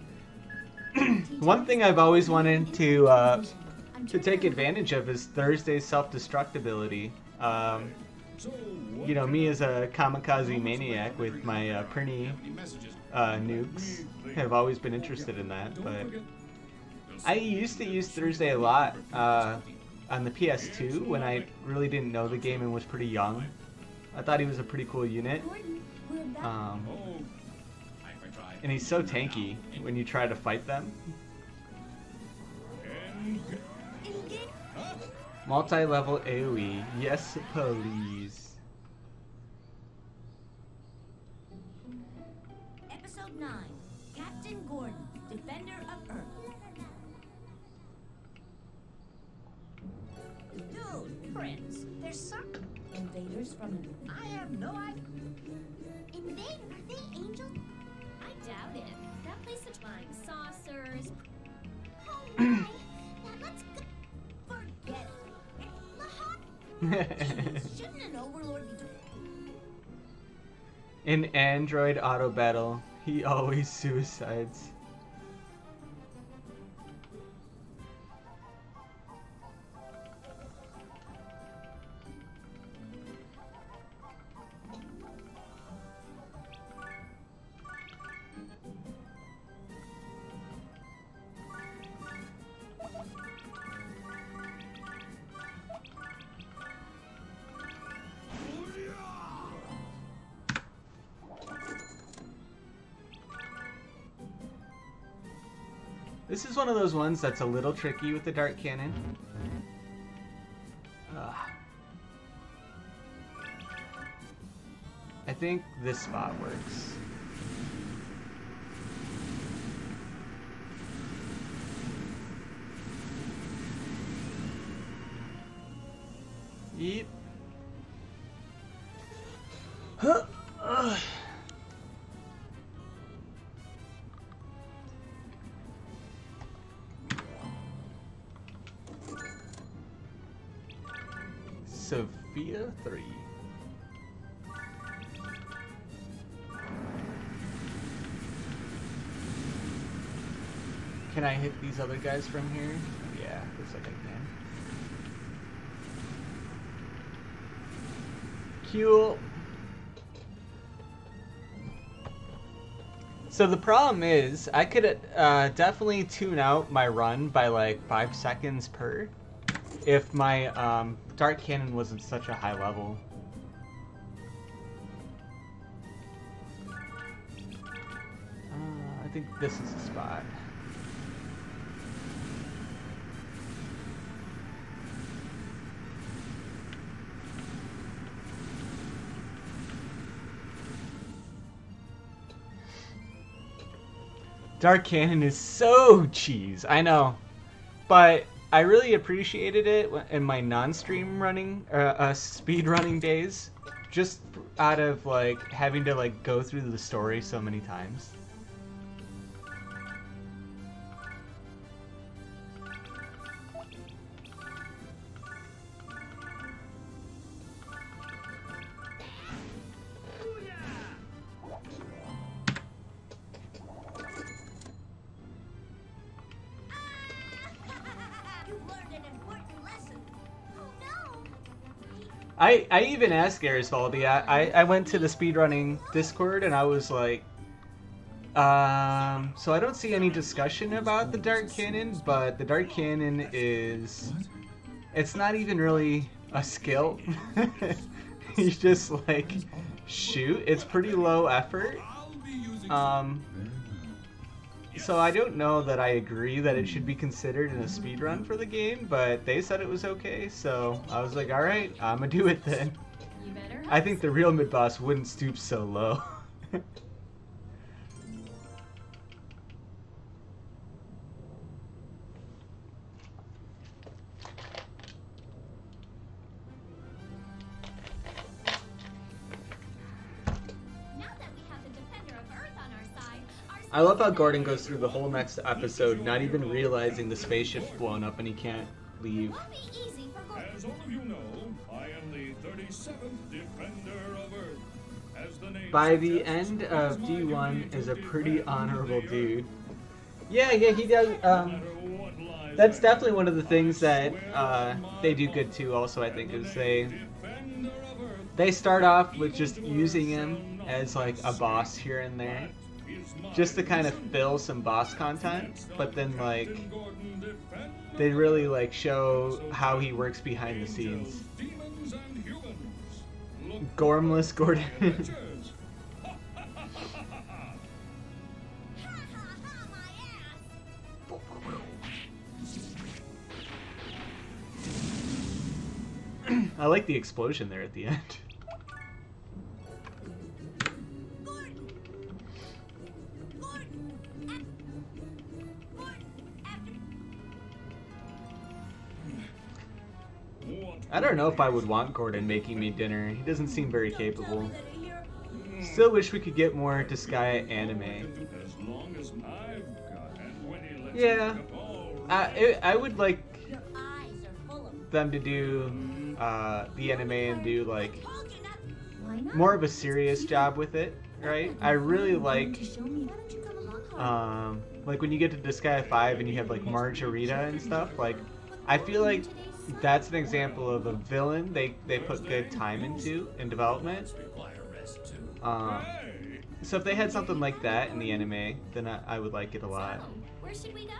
One thing I've always wanted to take advantage of is Thursday's self-destructibility. So You know, me as a kamikaze maniac with my Perny Any messages? nukes have always been interested in that, don't but forget. I used to use Thursday a lot on the PS2 when I really didn't know the game and was pretty young. I thought he was a pretty cool unit, Gordon, we're back. Oh, and he's so tanky when you try to fight them. and Multi-level AoE, yes please. Episode 9, Captain Gordon, Defender of Earth. Dude, Prince, there's some Invaders from I have no idea. Invade? Are they angels? I doubt it. That place is flying saucers. Oh my! Now let's go. Forget it. It's the Shouldn't an overlord be doing? In Android auto battle, he always suicides. This is one of those ones that's a little tricky with the dart cannon. I think this spot works. Yeet. Huh. Sophia 3. Can I hit these other guys from here? Yeah, looks like I can. Cool. So the problem is, I could definitely tune out my run by like 5 seconds per if my dart cannon wasn't such a high level. I think this is the spot. Dark Cannon is so cheese, I know, but I really appreciated it in my non-stream running, speed running days, just out of like having to like go through the story so many times. You've learned an important lesson. Oh no! I even asked Garisvaldi. I went to the speedrunning Discord and I was like, so I don't see any discussion about the Dark Cannon, but the Dark Cannon is, it's not even really a skill. You just like shoot. It's pretty low effort. So I don't know that I agree that it should be considered in a speedrun for the game, but they said it was okay, so I was like, alright, I'm gonna do it then. You better I think the real mid-boss wouldn't stoop so low. Now that we have the Defender of Earth on our side, I love how Gordon goes through the whole next episode not even realizing the spaceship's blown up and he can't leave. won't be easy for Gordon. As all of you know, I am the 37th Defender of Earth. As the name By the suggests, end it of is my D1 duty is to a pretty defend honorable the Earth. dude. Yeah, he does. No matter what lies That's ahead, definitely one of the I things that swear on my they do honor, good too. Also, I think and is the they name Defender of Earth, they start off with just using him as like a boss here and there, that is my just to kind of mission. fill some boss content. Next But up, then like Captain Gordon, Defender they of really Earth. like show So how he works behind the angels, scenes. demons, and humans, look Gormless for Gordon. my adventures. Ha ha ha, my ass! I like the explosion there at the end. Gordon! Gordon! Gordon! After... What I don't know if I would want Gordon making me dinner. He doesn't seem very capable. That are here. Still wish we could get more Disgaea anime. As long as I've got, and when he lets Yeah. me go, I would like Your eyes are full of... them to do the anime and do like Told you not... Why not? more of a serious job with it, right? I really To like show me. Why don't you come along? like when you get to Disgaea 5 and you have like Margarita and stuff, like I feel like that's an example of a villain they put good time into in development. hey, So if they had something like that in the anime, then I would like it a lot. So, where should we go?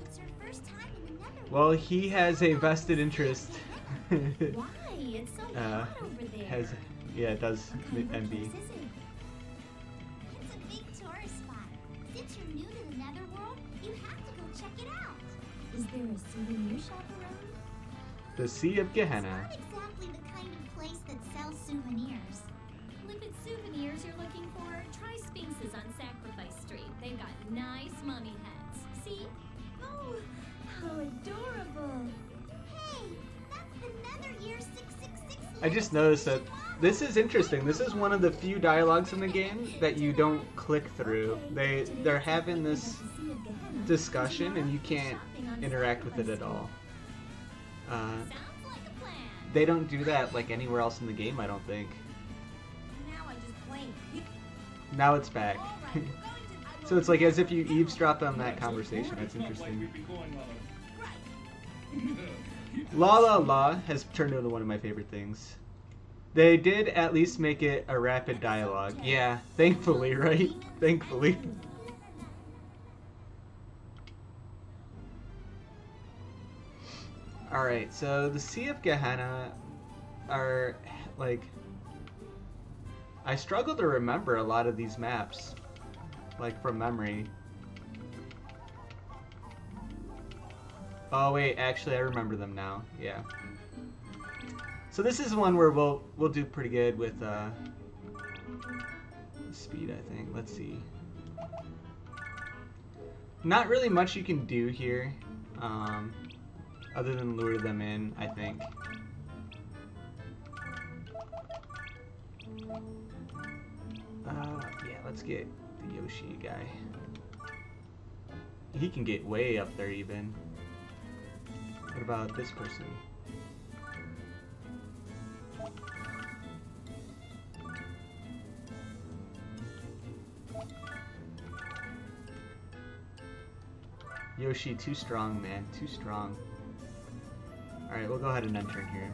It's your first time in the Netherworld. Well, he has a vested interest. Why? It's so hot over there. has yeah, it does What kind of envy. place is it? It's a big tourist spot. Since you're new to the Netherworld, you have to go check it out. Is there a souvenir shop around? The Sea of Gehenna. Not exactly the kind of place that sells souvenirs. Well, if it's souvenirs you're looking for, try Sphinxes on Sacrifice Street. They've got nice mummy heads. See? Oh, how adorable! Hey, that's the Nether Year 666. I just noticed that this is interesting. This is one of the few dialogues in the game that you don't click through. They're having this discussion and you can't interact with it at all. Sounds like a plan. They don't do that like anywhere else in the game, I don't think. Now I just plain. Now it's back. All right, we're going to... So it's like as if you eavesdropped on that conversation. That's It's not like interesting. we'd be going on Right. La La La has turned into one of my favorite things. They did at least make it a rapid dialogue. Yeah, thankfully, right? Thankfully. Alright, so the Sea of Gehenna are, like... I struggle to remember a lot of these maps. Like, from memory. Oh wait, actually I remember them now. Yeah. So this is one where we'll do pretty good with speed, I think. Let's see. Not really much you can do here, other than lure them in, I think. Yeah, let's get the Yoshi guy. He can get way up there even. What about this person? Yoshi, too strong, man. Too strong. Alright, we'll go ahead and enter in here.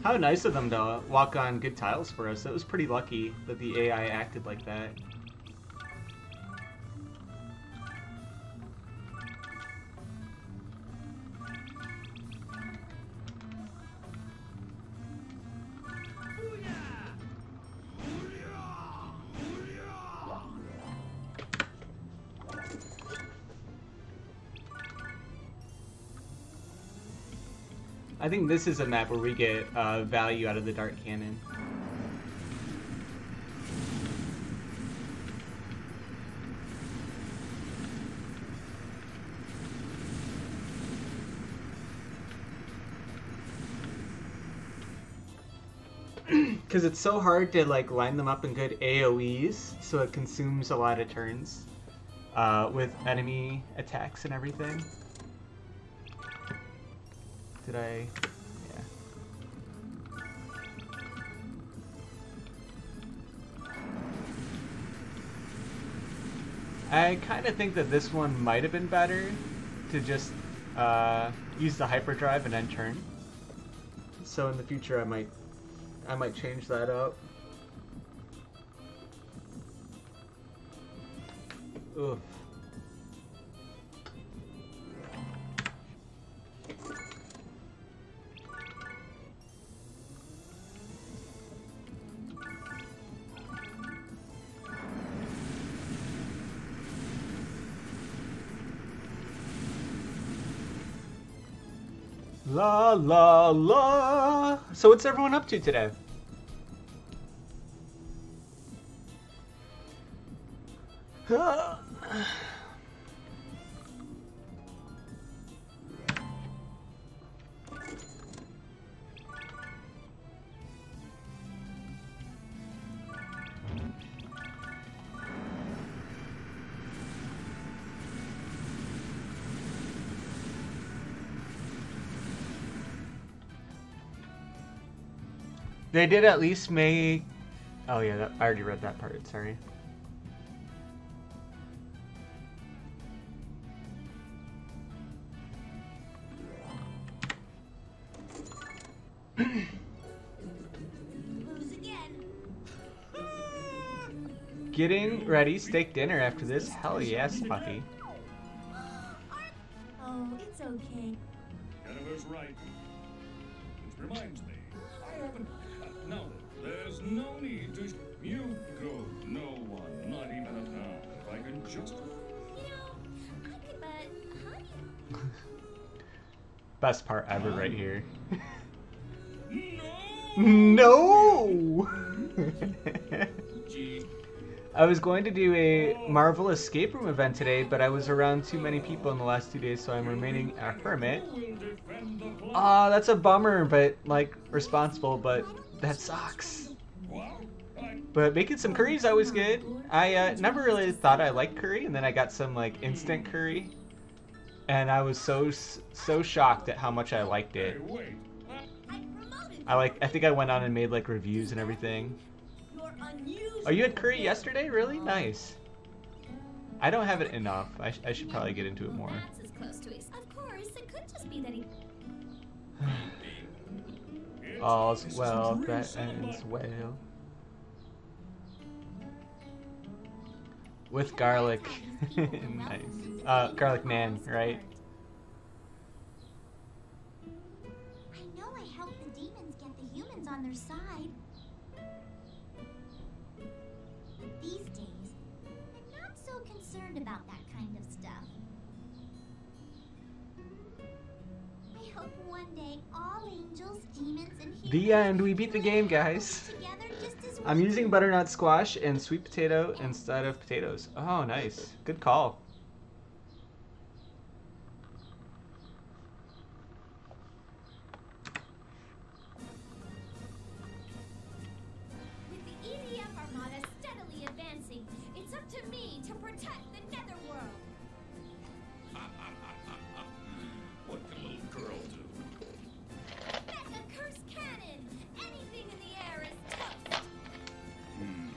How nice of them to walk on good tiles for us. That was pretty lucky that the AI acted like that. I think this is a map where we get value out of the dart cannon. Because it's so hard to like line them up in good AoEs, so it consumes a lot of turns with enemy attacks and everything. Did I? Yeah. I kind of think that this one might have been better to just use the hyperdrive and then turn. So in the future, I might change that up. Oof. La la la. So what's everyone up to today? They did at least make... Oh yeah, I already read that part, sorry. Lose again. Getting ready steak dinner after this? Hell yes, Bucky. Oh, it's okay. Jennifer's right. Which reminds me, I haven't... No, there's no need to... You go, no one, not even a pound. If I can just... But, Best part ever right here. No! No! I was going to do a Marvel Escape Room event today, but I was around too many people in the last 2 days, so I'm remaining a hermit. Aw, that's a bummer, but, like, responsible, but that sucks. But making some curry is always good. I never really thought I liked curry, and then I got some, like, instant curry. And I was so shocked at how much I liked it. I think I went on and made, like, reviews and everything. Oh, you had curry yesterday? Really? Nice. I don't have it enough. I should probably get into it more. that's as close to his. Of course, it could just be that he. All's well that ends well. With garlic. Nice. Garlic naan, right? I know I helped the demons get the humans on their side. These days, I'm not so concerned about that kind of stuff. I hope one day all angels, demons, and humans The end. We beat the game, guys. together just as I'm one. using butternut squash and sweet potato instead of potatoes. Oh, nice. Good call.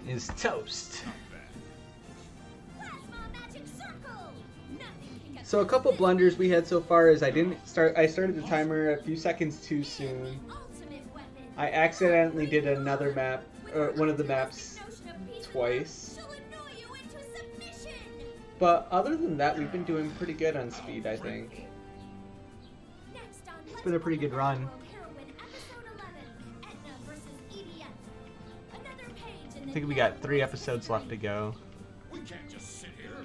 is toast. Plasma magic circle. Nothing can get So a couple blunders we had so far is I started the timer a few seconds too soon. ultimate weapon. I accidentally did another map, or one of the maps twice. She'll annoy you into submission. But other than that, we've been doing pretty good on speed, I think. Next on It's been a pretty good run. Heroine, episode 11, Etna versus EDF. Another page in I the think we got 3 episodes left to go. We can't just sit here.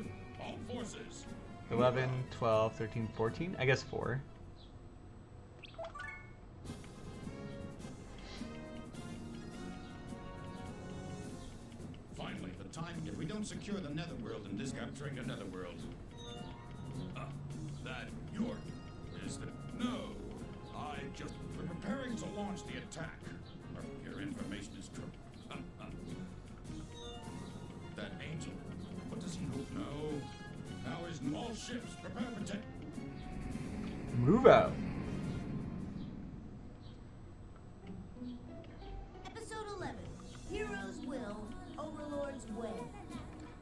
All forces. 11, 12, 13, 14? I guess 4. Finally, the time. If we don't secure the netherworld and capturing a netherworld. That your is the. No. I just. We're preparing to launch the attack. Your information is true. That angel. What does he know? No. Now is all ships prepare for take. Move out. Episode 11. Heroes will, overlords way.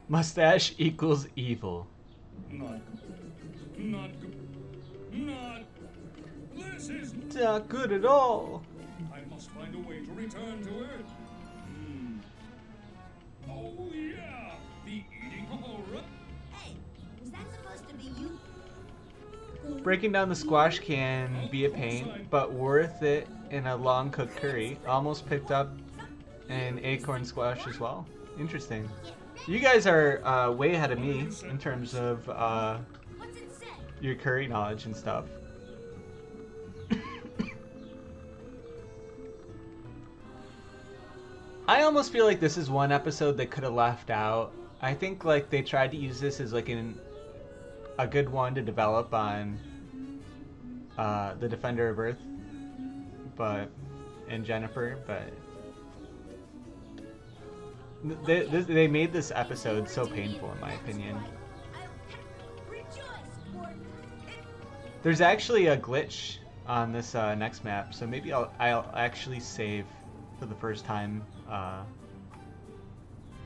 Mustache equals evil. Not good. Not good. Not. This is. Not good at all. I must find a way to return to Earth. Oh yeah, the eating horror. Hey, was that supposed to be you? Breaking down the squash can be a pain, but worth it in a long cooked curry. Almost picked up an acorn squash as well. Interesting. You guys are way ahead of me in terms of What's it say? your curry knowledge and stuff. I almost feel like this is one episode they could have left out. I think like they tried to use this as like a good one to develop on the Defender of Earth, and Jennifer, but they made this episode so painful in my opinion. There's actually a glitch on this next map, so maybe I'll actually save for the first time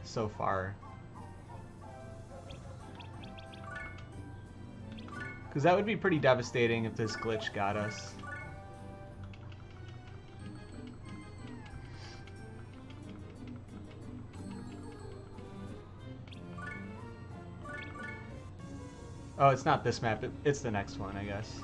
so far. Because that would be pretty devastating if this glitch got us. Oh, it's not this map, it's the next one, I guess.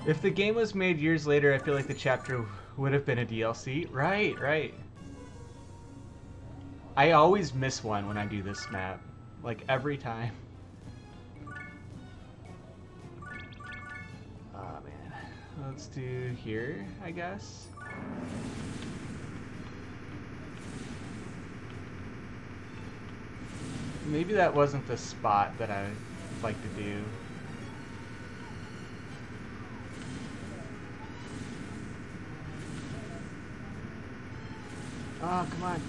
If the game was made years later, I feel like the chapter would have been a DLC. Right, right. I always miss one when I do this map. Like, every time. Oh, man. Let's do here, I guess. Maybe that wasn't the spot that I'd like to do. Oh, come on.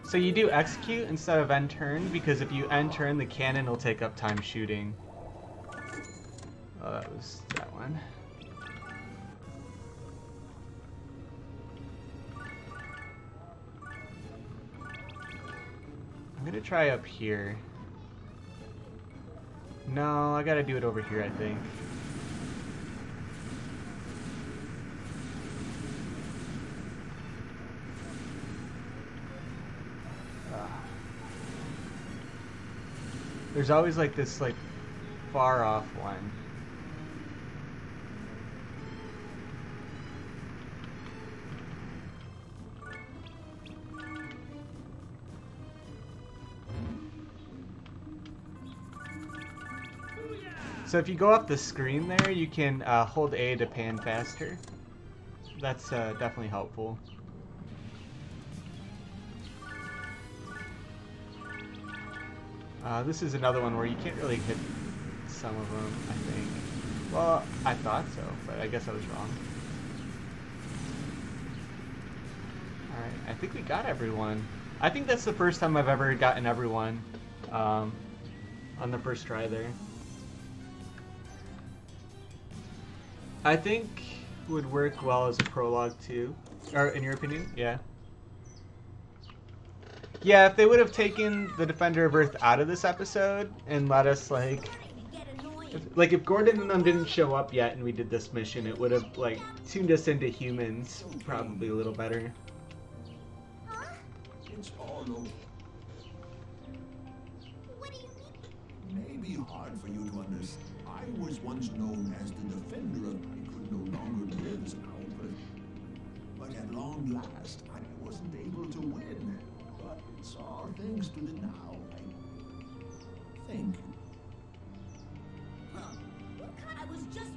So you do execute instead of end turn, because if you end turn, the cannon will take up time shooting. Oh, that was that one. I'm gonna try up here. No, I gotta do it over here, I think. There's always like this like far off one. So if you go up the screen there, you can hold A to pan faster. That's definitely helpful. This is another one where you can't really hit some of them, I think. Well, I thought so, but I guess I was wrong. Alright, I think we got everyone. I think that's the first time I've ever gotten everyone on the first try there. I think would work well as a prologue too. Or in your opinion? Yeah. Yeah, if they would have taken the Defender of Earth out of this episode and let us like if Gordon and them didn't show up yet and we did this mission, it would have like tuned us into humans probably a little better. It's all over. What do you mean? It may be hard for you to understand. I was once known as the Defender of... I could no longer live now, but at long last, I wasn't able to win. But it's all thanks to the now, I think. Huh. I was just...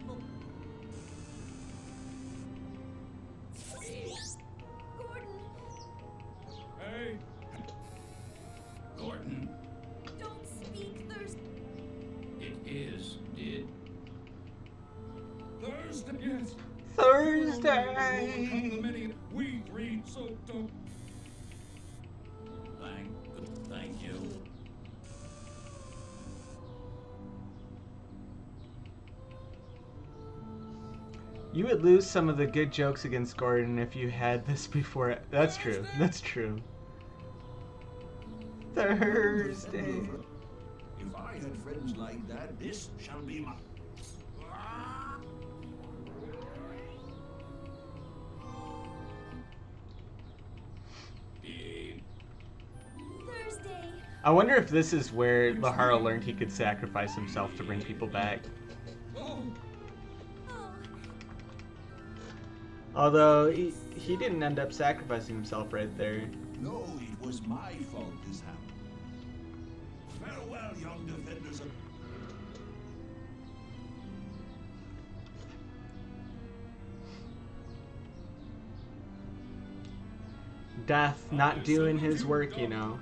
Gordon, Hey, Gordon, don't speak Thursday. it is did. Thursday, yes. Thursday! We three, so don't. Thank you. You would lose some of the good jokes against Gordon if you had this before. That's true. That's true. Thursday. If I had friends like that, this shall be my... Thursday. I wonder if this is where Lahara learned he could sacrifice himself to bring people back. Oh, Oh, Although he didn't end up sacrificing himself right there. No, it was my fault this happened. Farewell, young defenders of... Death not doing his work, you know.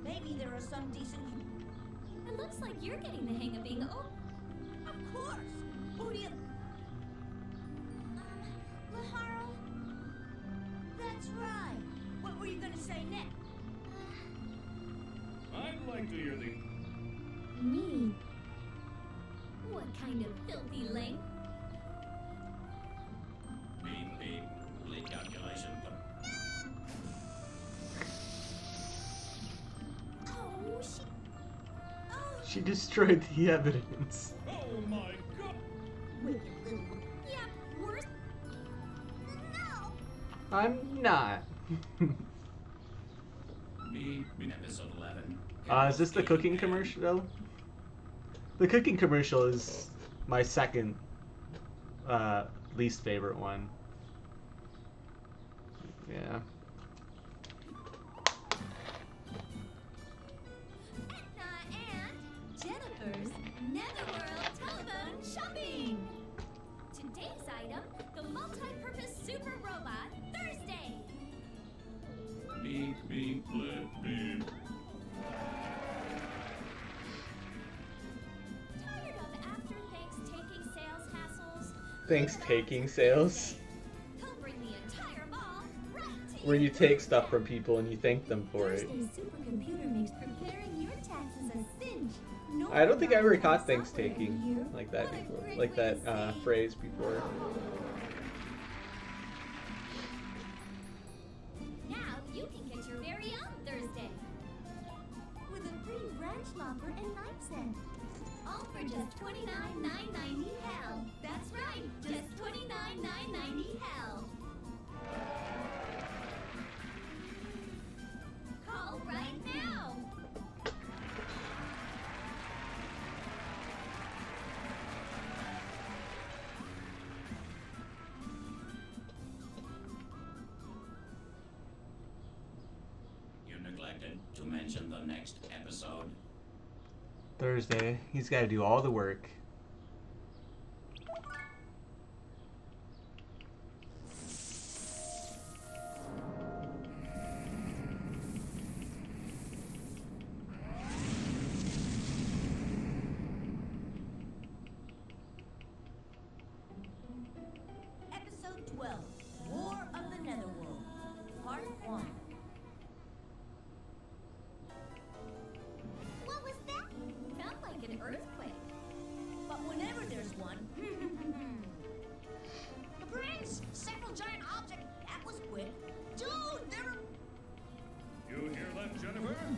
Maybe there are some decent... it looks like you're getting the hang of being oh. Of course! Who do you... Lahara? That's right. What were you gonna say next? I'd like to hear the... Me. What kind of filthy length? Beep, lead calculation. Oh, She destroyed the evidence. Oh my god! yeah, worse. No. I'm not. Beep, episode 11. Is this the cooking commercial? The cooking commercial is my second least favorite one. Yeah. Edna and Jennifer's Netherworld telephone shopping. Today's item, the multi-purpose super robot Thursday. Beep, beep, blip, beep. Tired of after thanks taking sales hassles? Thanks taking sales. He'll bring the entire ball right to Where you take stuff from people and you thank them for it. Thursday's supercomputer makes preparing your taxes a cinch. No I don't think I ever one caught has thanks software taking here. like that What a before. great Like way that to say it. phrase before. Now you can get your very own Thursday. With a free branch lopper and knife set. All for just $29,990 hell. That's right, just $29,990 hell. Call right now. You neglected to mention the next episode. Thursday. He's got to do all the work.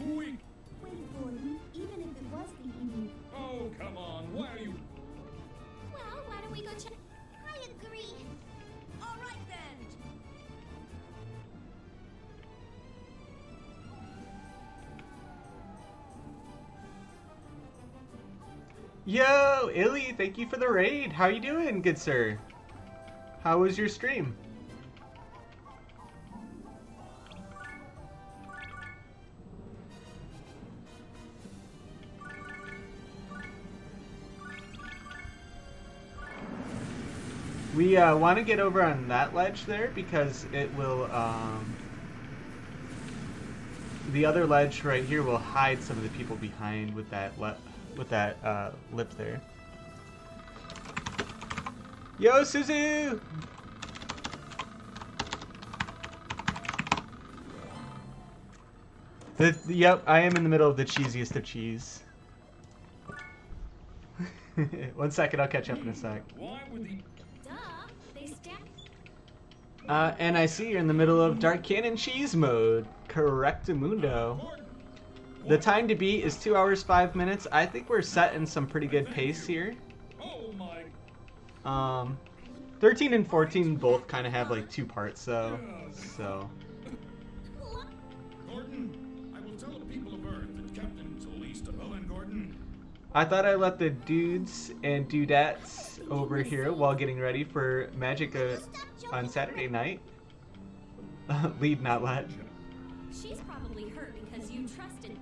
We... Wait, Gordon. Even if it was the evening. Oh, come on. Why are you... Well, why don't we go check? I agree. All right then. Yo, Illy, thank you for the raid. How you doing, good sir? How was your stream? We want to get over on that ledge there because it will, the other ledge right here will hide some of the people behind with that lip there. Yo, Suzu! Yep, I am in the middle of the cheesiest of cheese. 1 second, I'll catch up in a sec. Why would the... Duh. They stacked. And I see you're in the middle of Dark Cannon cheese mode. Correctamundo. Gordon! The time to beat is 2 hours 5 minutes. I think we're setting some pretty good pace here. Oh my... 13 and 14 both kind of have like 2 parts though. So Gordon, I will tell the people of Earth that Captain Talista and Gordon... I thought I let the dudes and dudettes over here while getting ready for Magic on Saturday night. Lead, not let. She's probably hurt because you trusted.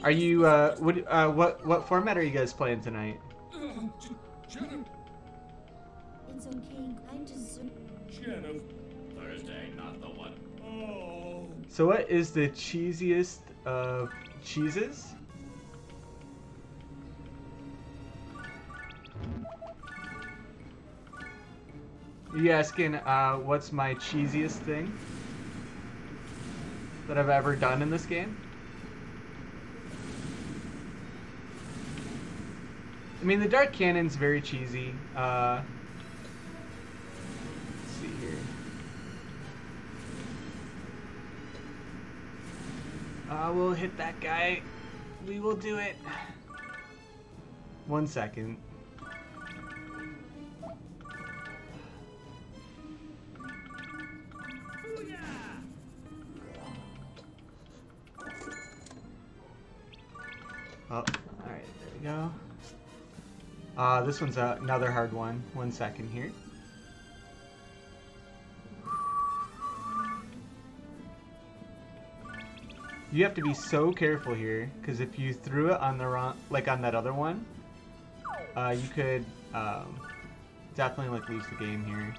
Are you what format are you guys playing tonight? Jenna... It's okay. I'm just. Jenna... Thursday, not the one. Oh... So what is the cheesiest of cheeses? You asking what's my cheesiest thing that I've ever done in this game? I mean, the Dark Cannon's very cheesy. Let's see here. We'll hit that guy. We will do it. 1 second. Oh, alright, there we go. This one's another hard one. 1 second here. You have to be so careful here, because if you threw it on the wrong, like on that other one, you could definitely like lose the game here.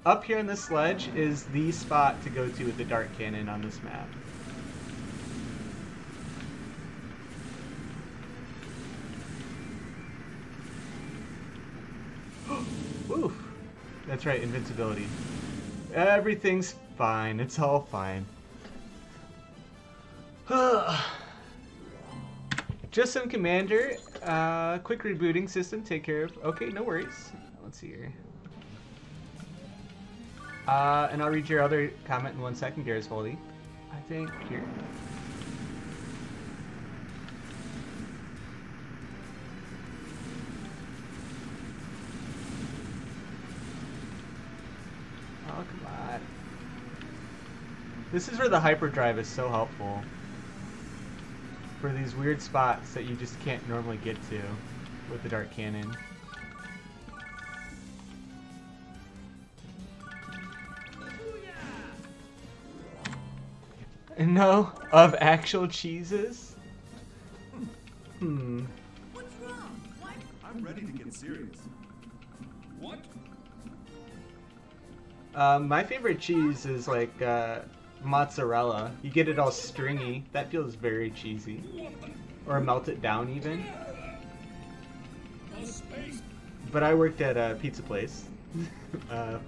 Up here on this ledge is the spot to go to with the Dark Cannon on this map. Oof. That's right, invincibility. Everything's fine. It's all fine. Just some commander. Quick rebooting system. Take care of. Okay, no worries. Let's see here. And I'll read your other comment in 1 second, Garisfoldy. I think here. Oh, come on. This is where the hyperdrive is so helpful. For these weird spots that you just can't normally get to with the Dark Cannon. No, of actual cheeses? What's wrong? What? I'm ready to get serious. What? My favorite cheese is like mozzarella. You get it all stringy. That feels very cheesy. Or melt it down even. A space... But I worked at a pizza place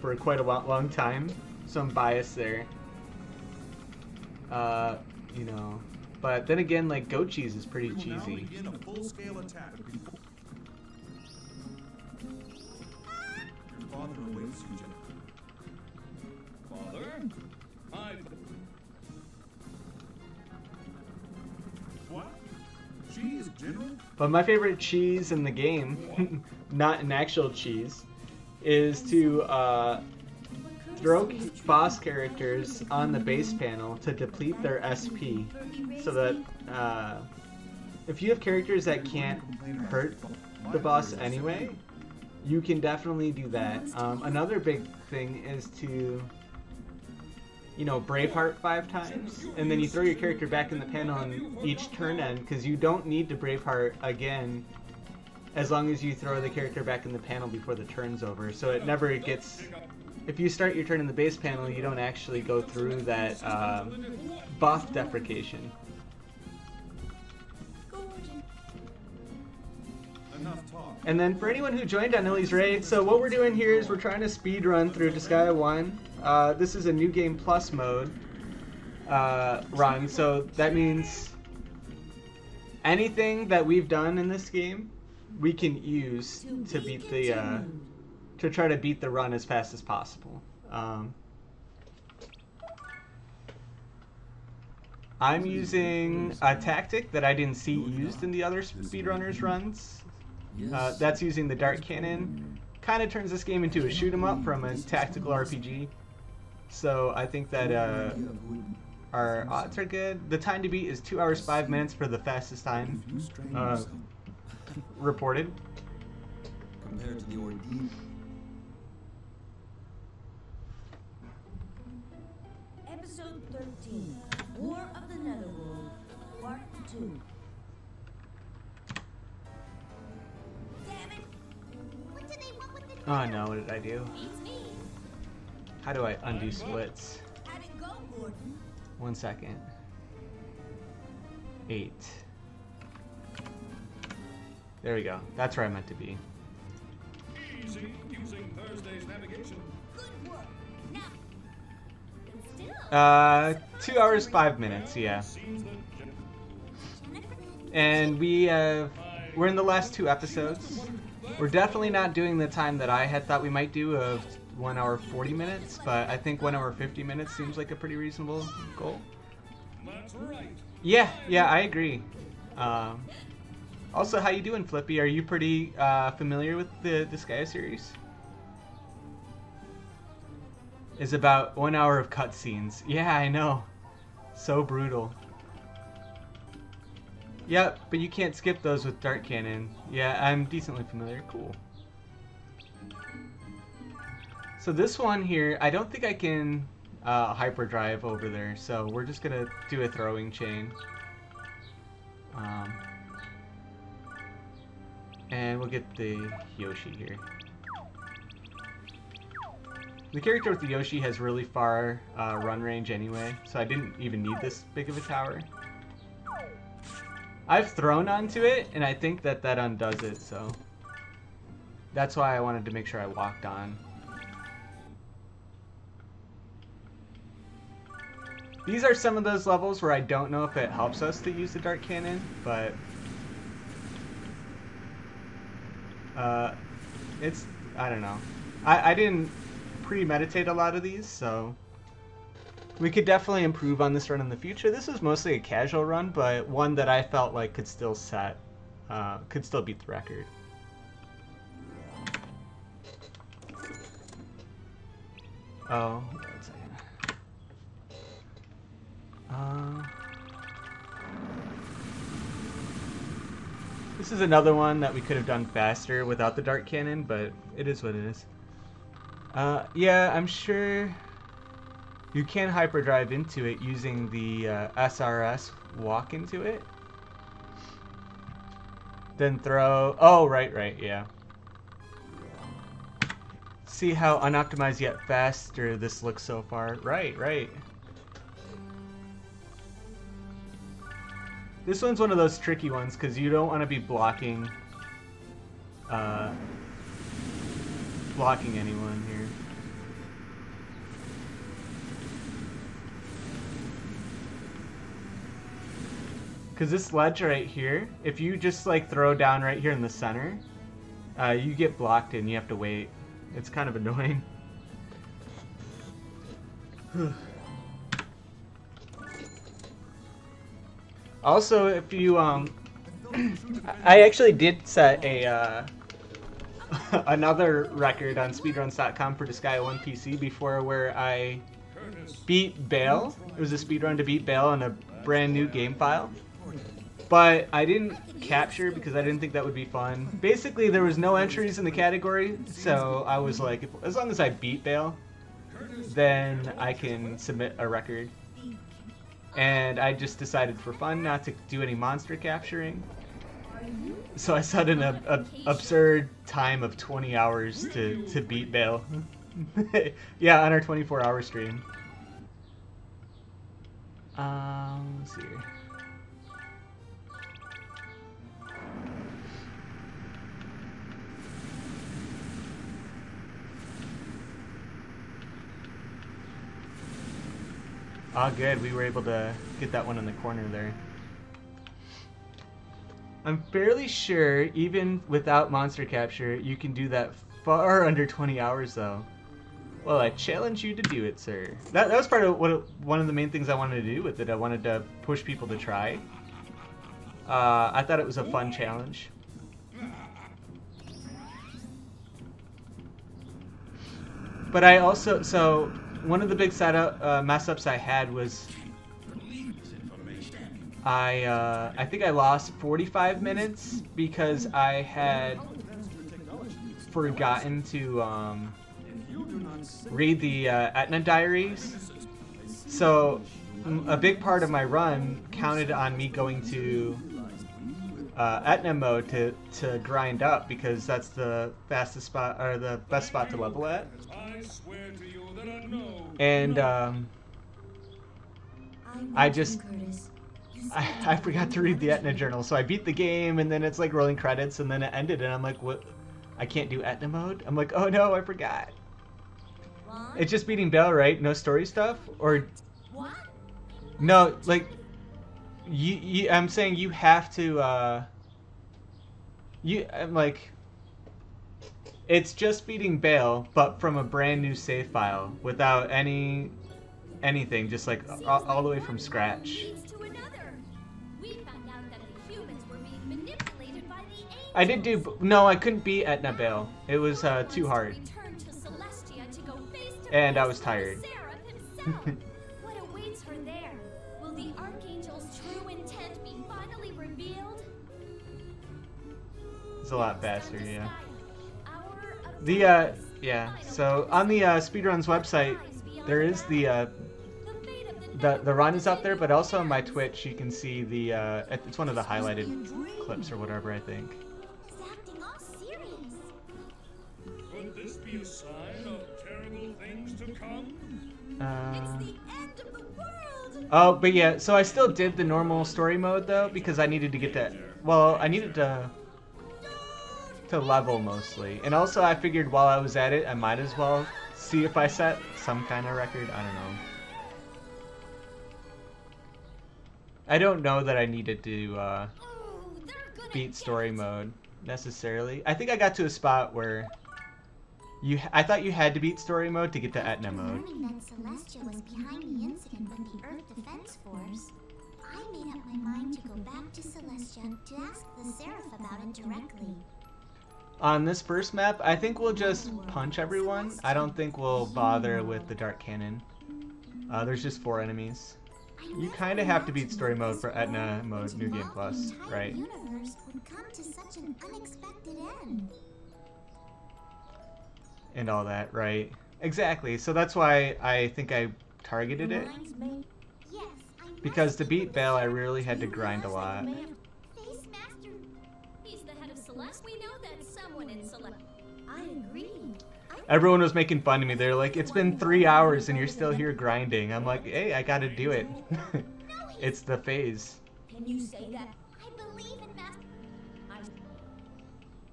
for quite a long time, so I'm biased there. You know, But then again, like, goat cheese is pretty We will now cheesy. begin a full-scale attack. Your father awaits you, Jennifer. Father? Hi. What? Cheese, General? But my favorite cheese in the game, not an actual cheese, is to throw boss characters on the base panel to deplete their SP, so that if you have characters that can't hurt the boss anyway, you can definitely do that. Another big thing is to, you know, Braveheart 5 times, and then you throw your character back in the panel on each turn end, because you don't need to Braveheart again as long as you throw the character back in the panel before the turn's over. So it never gets... If you start your turn in the base panel, you don't actually go through that buff deprecation. Enough talk. And then for anyone who joined on Ellie's Raid, so what we're doing here is we're trying to speedrun through Disgaea 1. This is a New Game Plus mode run, so that means anything that we've done in this game, we can use to beat the... to try to beat the run as fast as possible. I'm using a tactic that I didn't see used in the other speedrunners runs. That's using the dart cannon. Kind of turns this game into a shoot 'em up from a tactical RPG. So I think that our odds are good. The time to beat is 2 hours 5 minutes for the fastest time reported. Compared to the ordeal. Episode 13, War of the Netherworld, Part 2. Damn it! What do they want with the Oh no, what did I do? Beats me. How do I undo splits? How'd it go, Gordon? 1 second. 8. There we go. That's where I meant to be. Easy, using Thursday's navigation. Good work. Now, still. 2 hours 5 minutes, yeah. Seems that And we're in the last 2 episodes. We're definitely not doing the time that I had thought we might do of 1 hour 40 minutes, but I think 1 hour 50 minutes seems like a pretty reasonable goal. That's right. Yeah, I agree. Also, how you doing, Flippy? Are you pretty familiar with the Disgaea series? It's about 1 hour of cutscenes. Yeah, I know. So brutal. Yep, but you can't skip those with Dart Cannon. Yeah, I'm decently familiar. Cool. So this one here, I don't think I can hyperdrive over there, so we're just gonna do a throwing chain. And we'll get the Yoshi here. The character with the Yoshi has really far run range anyway, so I didn't even need this big of a tower. I've thrown onto it, and I think that undoes it, so that's why I wanted to make sure I walked on. These are some of those levels where I don't know if it helps us to use the dart cannon, but it's, I don't know. I didn't premeditate a lot of these, so we could definitely improve on this run in the future. This is mostly a casual run, but one that I felt like could still beat the record. Oh, one second. This is another one that we could have done faster without the dart cannon, but it is what it is. Yeah, I'm sure you can hyperdrive into it using the SRS walk into it. Then throw... Oh, right, yeah. See how unoptimized yet faster this looks so far. Right. This one's one of those tricky ones because you don't want to be blocking anyone here. Because this ledge right here, if you just like throw down right here in the center, you get blocked and you have to wait. It's kind of annoying. Also, if you I actually did set a another record on speedruns.com for Disgaea PC before, where I beat Bale. It was a speedrun to beat Bale on a brand new game file. But I didn't capture because I didn't think that would be fun. Basically, there was no entries in the category, so I was like, as long as I beat Bale, then I can submit a record. And I just decided for fun not to do any monster capturing. So I set an absurd time of 20 hours to beat Bale. Yeah, on our 24-hour stream. Let's see here. Oh, good. We were able to get that one in the corner there. I'm fairly sure, even without monster capture, you can do that far under 20 hours, though. Well, I challenge you to do it, sir. That was part of one of the main things I wanted to do with it. I wanted to push people to try. I thought it was a fun challenge. But I also, so one of the big mess-ups I had was I think I lost 45 minutes because I had forgotten to read the Etna diaries. So a big part of my run counted on me going to Etna mode to grind up, because that's the fastest spot, or the best spot to level at. And I forgot to read the Etna journal, so I beat the game, and then it's like rolling credits, and then it ended, and I'm like, what? I can't do Etna mode? I'm like, oh no, I forgot. It's just beating Bell, right? No story stuff? Or no, like I'm saying you have to I'm like, it's just beating Bale, but from a brand new save file without anything, just like all the way from scratch. I did do, no, I couldn't beat Etna Bale. It was too hard. And I was tired. What awaits her there? Will the Archangel's true intent be finally revealed? It's a lot faster, yeah. Yeah, so on the Speedrun's website, there is the run is up there, but also on my Twitch you can see the, it's one of the highlighted clips or whatever, I think. Could this be a sign of terrible things to come? It's the end of the world. Oh, but yeah, so I still did the normal story mode though, because I needed to get that. Well, I needed to level mostly, and also I figured while I was at it, I might as well see if I set some kind of record. I don't know. I don't know that I needed to beat story mode necessarily. I think I got to a spot where I thought you had to beat story mode to get to Etna mode. Learning that Celestia was behind the incident with the Earth Defense Force, I made up my mind to go back to Celestia to ask the Seraph about it directly. On this first map, I think we'll just punch everyone. I don't think we'll bother with the Dark Cannon. There's just 4 enemies. You kind of have to beat story mode for Etna mode New Game Plus, right? Universe would come to such an unexpected end. And all that, right? Exactly. So that's why I think I targeted it. Because to beat Bale, I really had to grind a lot. He's the head of Celeste. We know that someone in Celeste. I agree. Everyone was making fun of me. They're like, it's been 3 hours and you're still here grinding. I'm like, hey, I gotta do it. It's the phase. Can you say that? I believe in Master.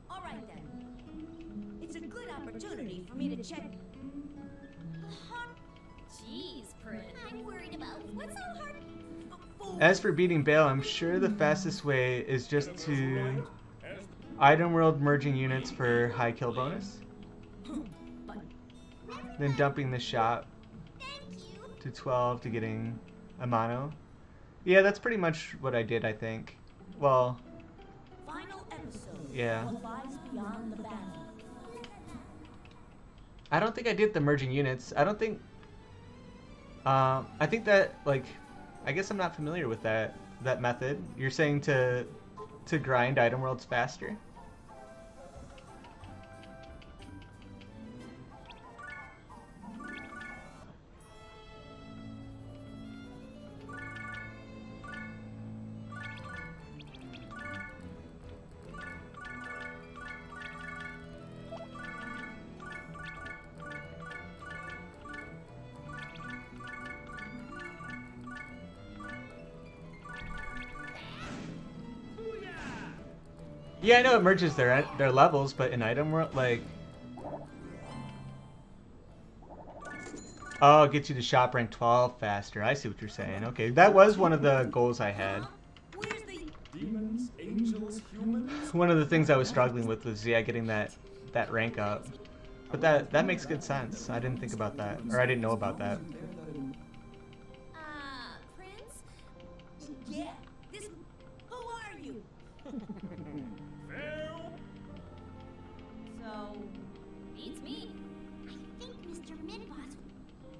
All right then. It's a good opportunity for me to check. Jeez, Prin. I'm worried about what's so hard. As for beating Bale, I'm sure the fastest way is just to item world merging units for high kill bonus. Then dumping the shop to 12 to getting a mono. Yeah, that's pretty much what I did, I think. Well, Final episode. yeah. What lies beyond the battle. I don't think I did the merging units. I don't think... I think that, like... I guess I'm not familiar with that method. You're saying to grind item worlds faster? Yeah, I know it merges their levels, but in item world, like... Oh, it gets you to shop rank 12 faster. I see what you're saying. Okay, that was one of the goals I had. Where's the Demons, angels, humans? One of the things I was struggling with was, yeah, getting that rank up. But that makes good sense. I didn't think about that, or I didn't know about that. Prince? Yeah, this. Who are you? So, Beats me. I think Mr. Midboss.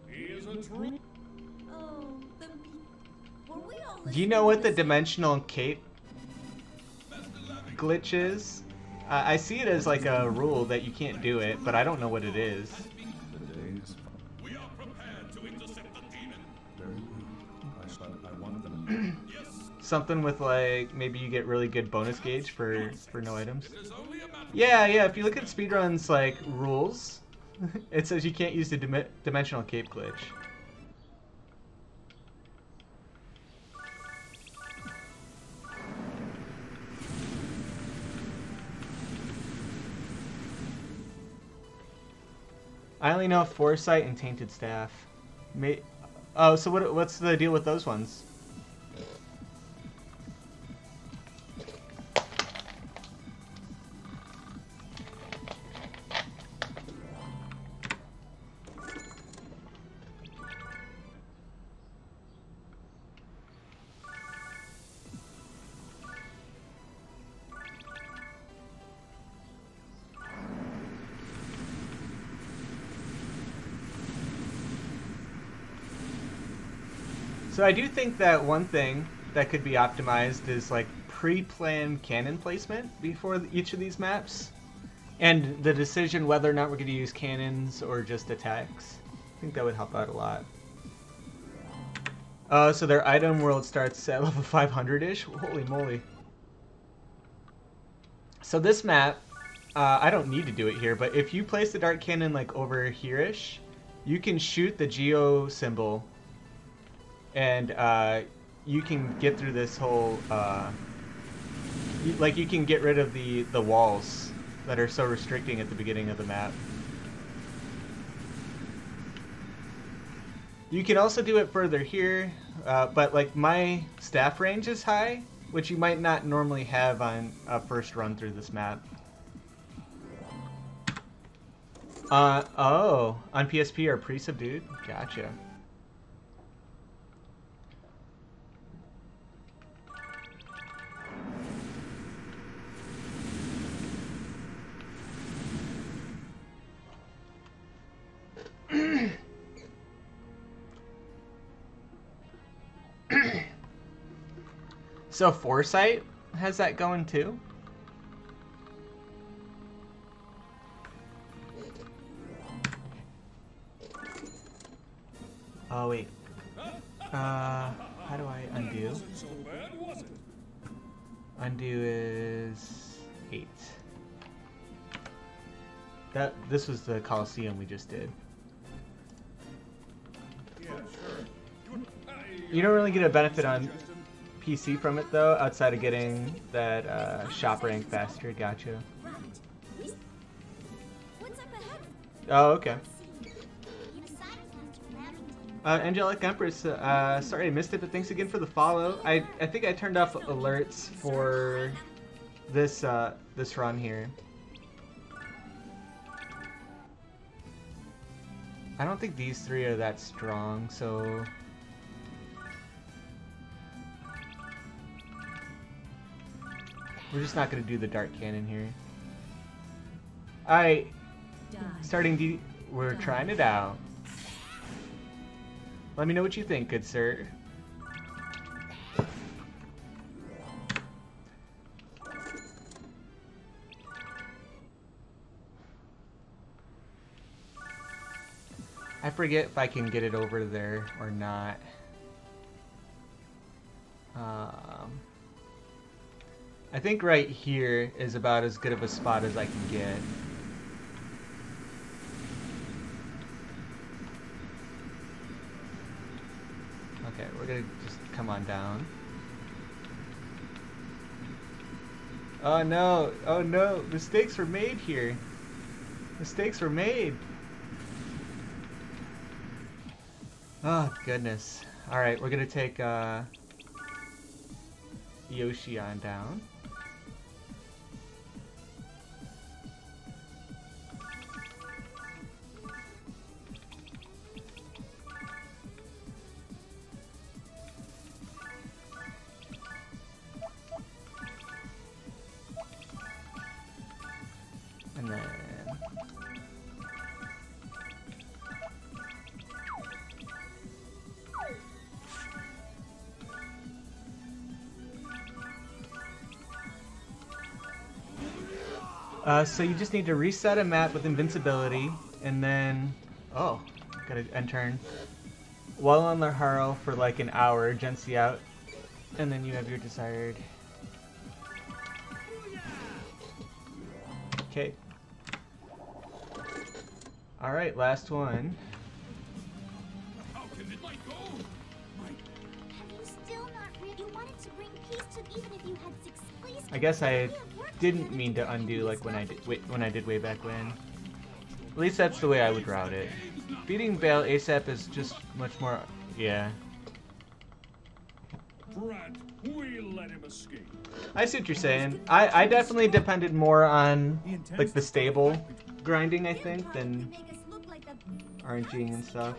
He is a true. oh, were we all Do you know what the dimensional cape glitch is? I see it as like a rule that you can't do it, but I don't know what it is. We are prepared to intercept the demon. Very well. I want them. Yes, Something with like, maybe you get really good bonus gauge for no items. it is only a matter. Yeah, if you look at speedrun's like rules, it says you can't use the dimensional cape glitch. I only know Foresight and Tainted Staff. Oh, so what's the deal with those ones? So I do think that one thing that could be optimized is like pre-planned cannon placement before each of these maps, and the decision whether or not we're going to use cannons or just attacks. I think that would help out a lot. So their item world starts at level 500-ish? Holy moly. So this map, I don't need to do it here, but if you place the dart cannon like over here-ish, you can shoot the geo symbol and you can get through this whole, like you can get rid of the walls that are so restricting at the beginning of the map. You can also do it further here, but like my staff range is high, which you might not normally have on a first run through this map. Oh, on PSP are pre-subdued? Gotcha. So Foresight has that going too? Oh wait. How do I undo? Wasn't so bad, was it? Undo is 8. This was the Coliseum we just did. Yeah, sure. You don't really get a benefit on PC from it though, outside of getting that shop rank faster. Gotcha. What's up ahead? Oh, okay. Besides Master Lamington, Angelic Empress, sorry I missed it, but thanks again for the follow. I think I turned off alerts for this this run here. I don't think these three are that strong, so we're just not gonna do the dart cannon here. Alright, we're trying it out. Let me know what you think, good sir. I forget if I can get it over there or not. I think right here is about as good of a spot as I can get. Okay, we're gonna just come on down. Oh no, mistakes were made here. Mistakes were made. Oh goodness. Alright, we're gonna take Yoshi on down. And then so you just need to reset a map with invincibility, and then gotta end turn. While on the Harl for like an hour, Gensi out, and then you have your desired. Okay. All right, last one. How can it let go? Have you still not you wanted to bring peace to even if you had 6 places? I guess I didn't mean to undo like when I did way back when. At least that's the way I would route it. Beating Bale ASAP is just much more, yeah. Brat, we'll let him escape. I see what you're saying. I definitely depended more on like the stable grinding, I think, than RNGing and stuff.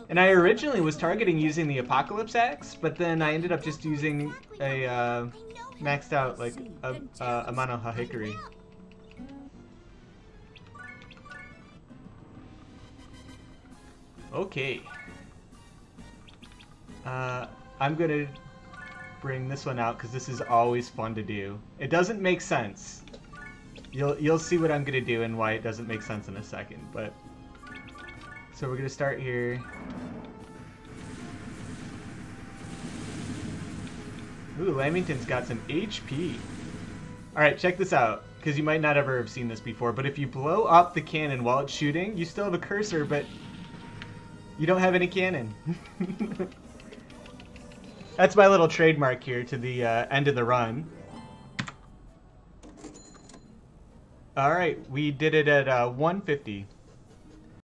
And I originally was targeting using the Apocalypse Axe, but then I ended up just using a maxed out like a Mono Hahikari. Okay. I'm gonna bring this one out because this is always fun to do. It doesn't make sense. You'll see what I'm gonna do and why it doesn't make sense in a second. But so we're gonna start here. Ooh, Lamington's got some HP. All right, check this out because you might not ever have seen this before. But if you blow up the cannon while it's shooting, you still have a cursor, but you don't have any cannon. That's my little trademark here to the end of the run. Alright, we did it at 150.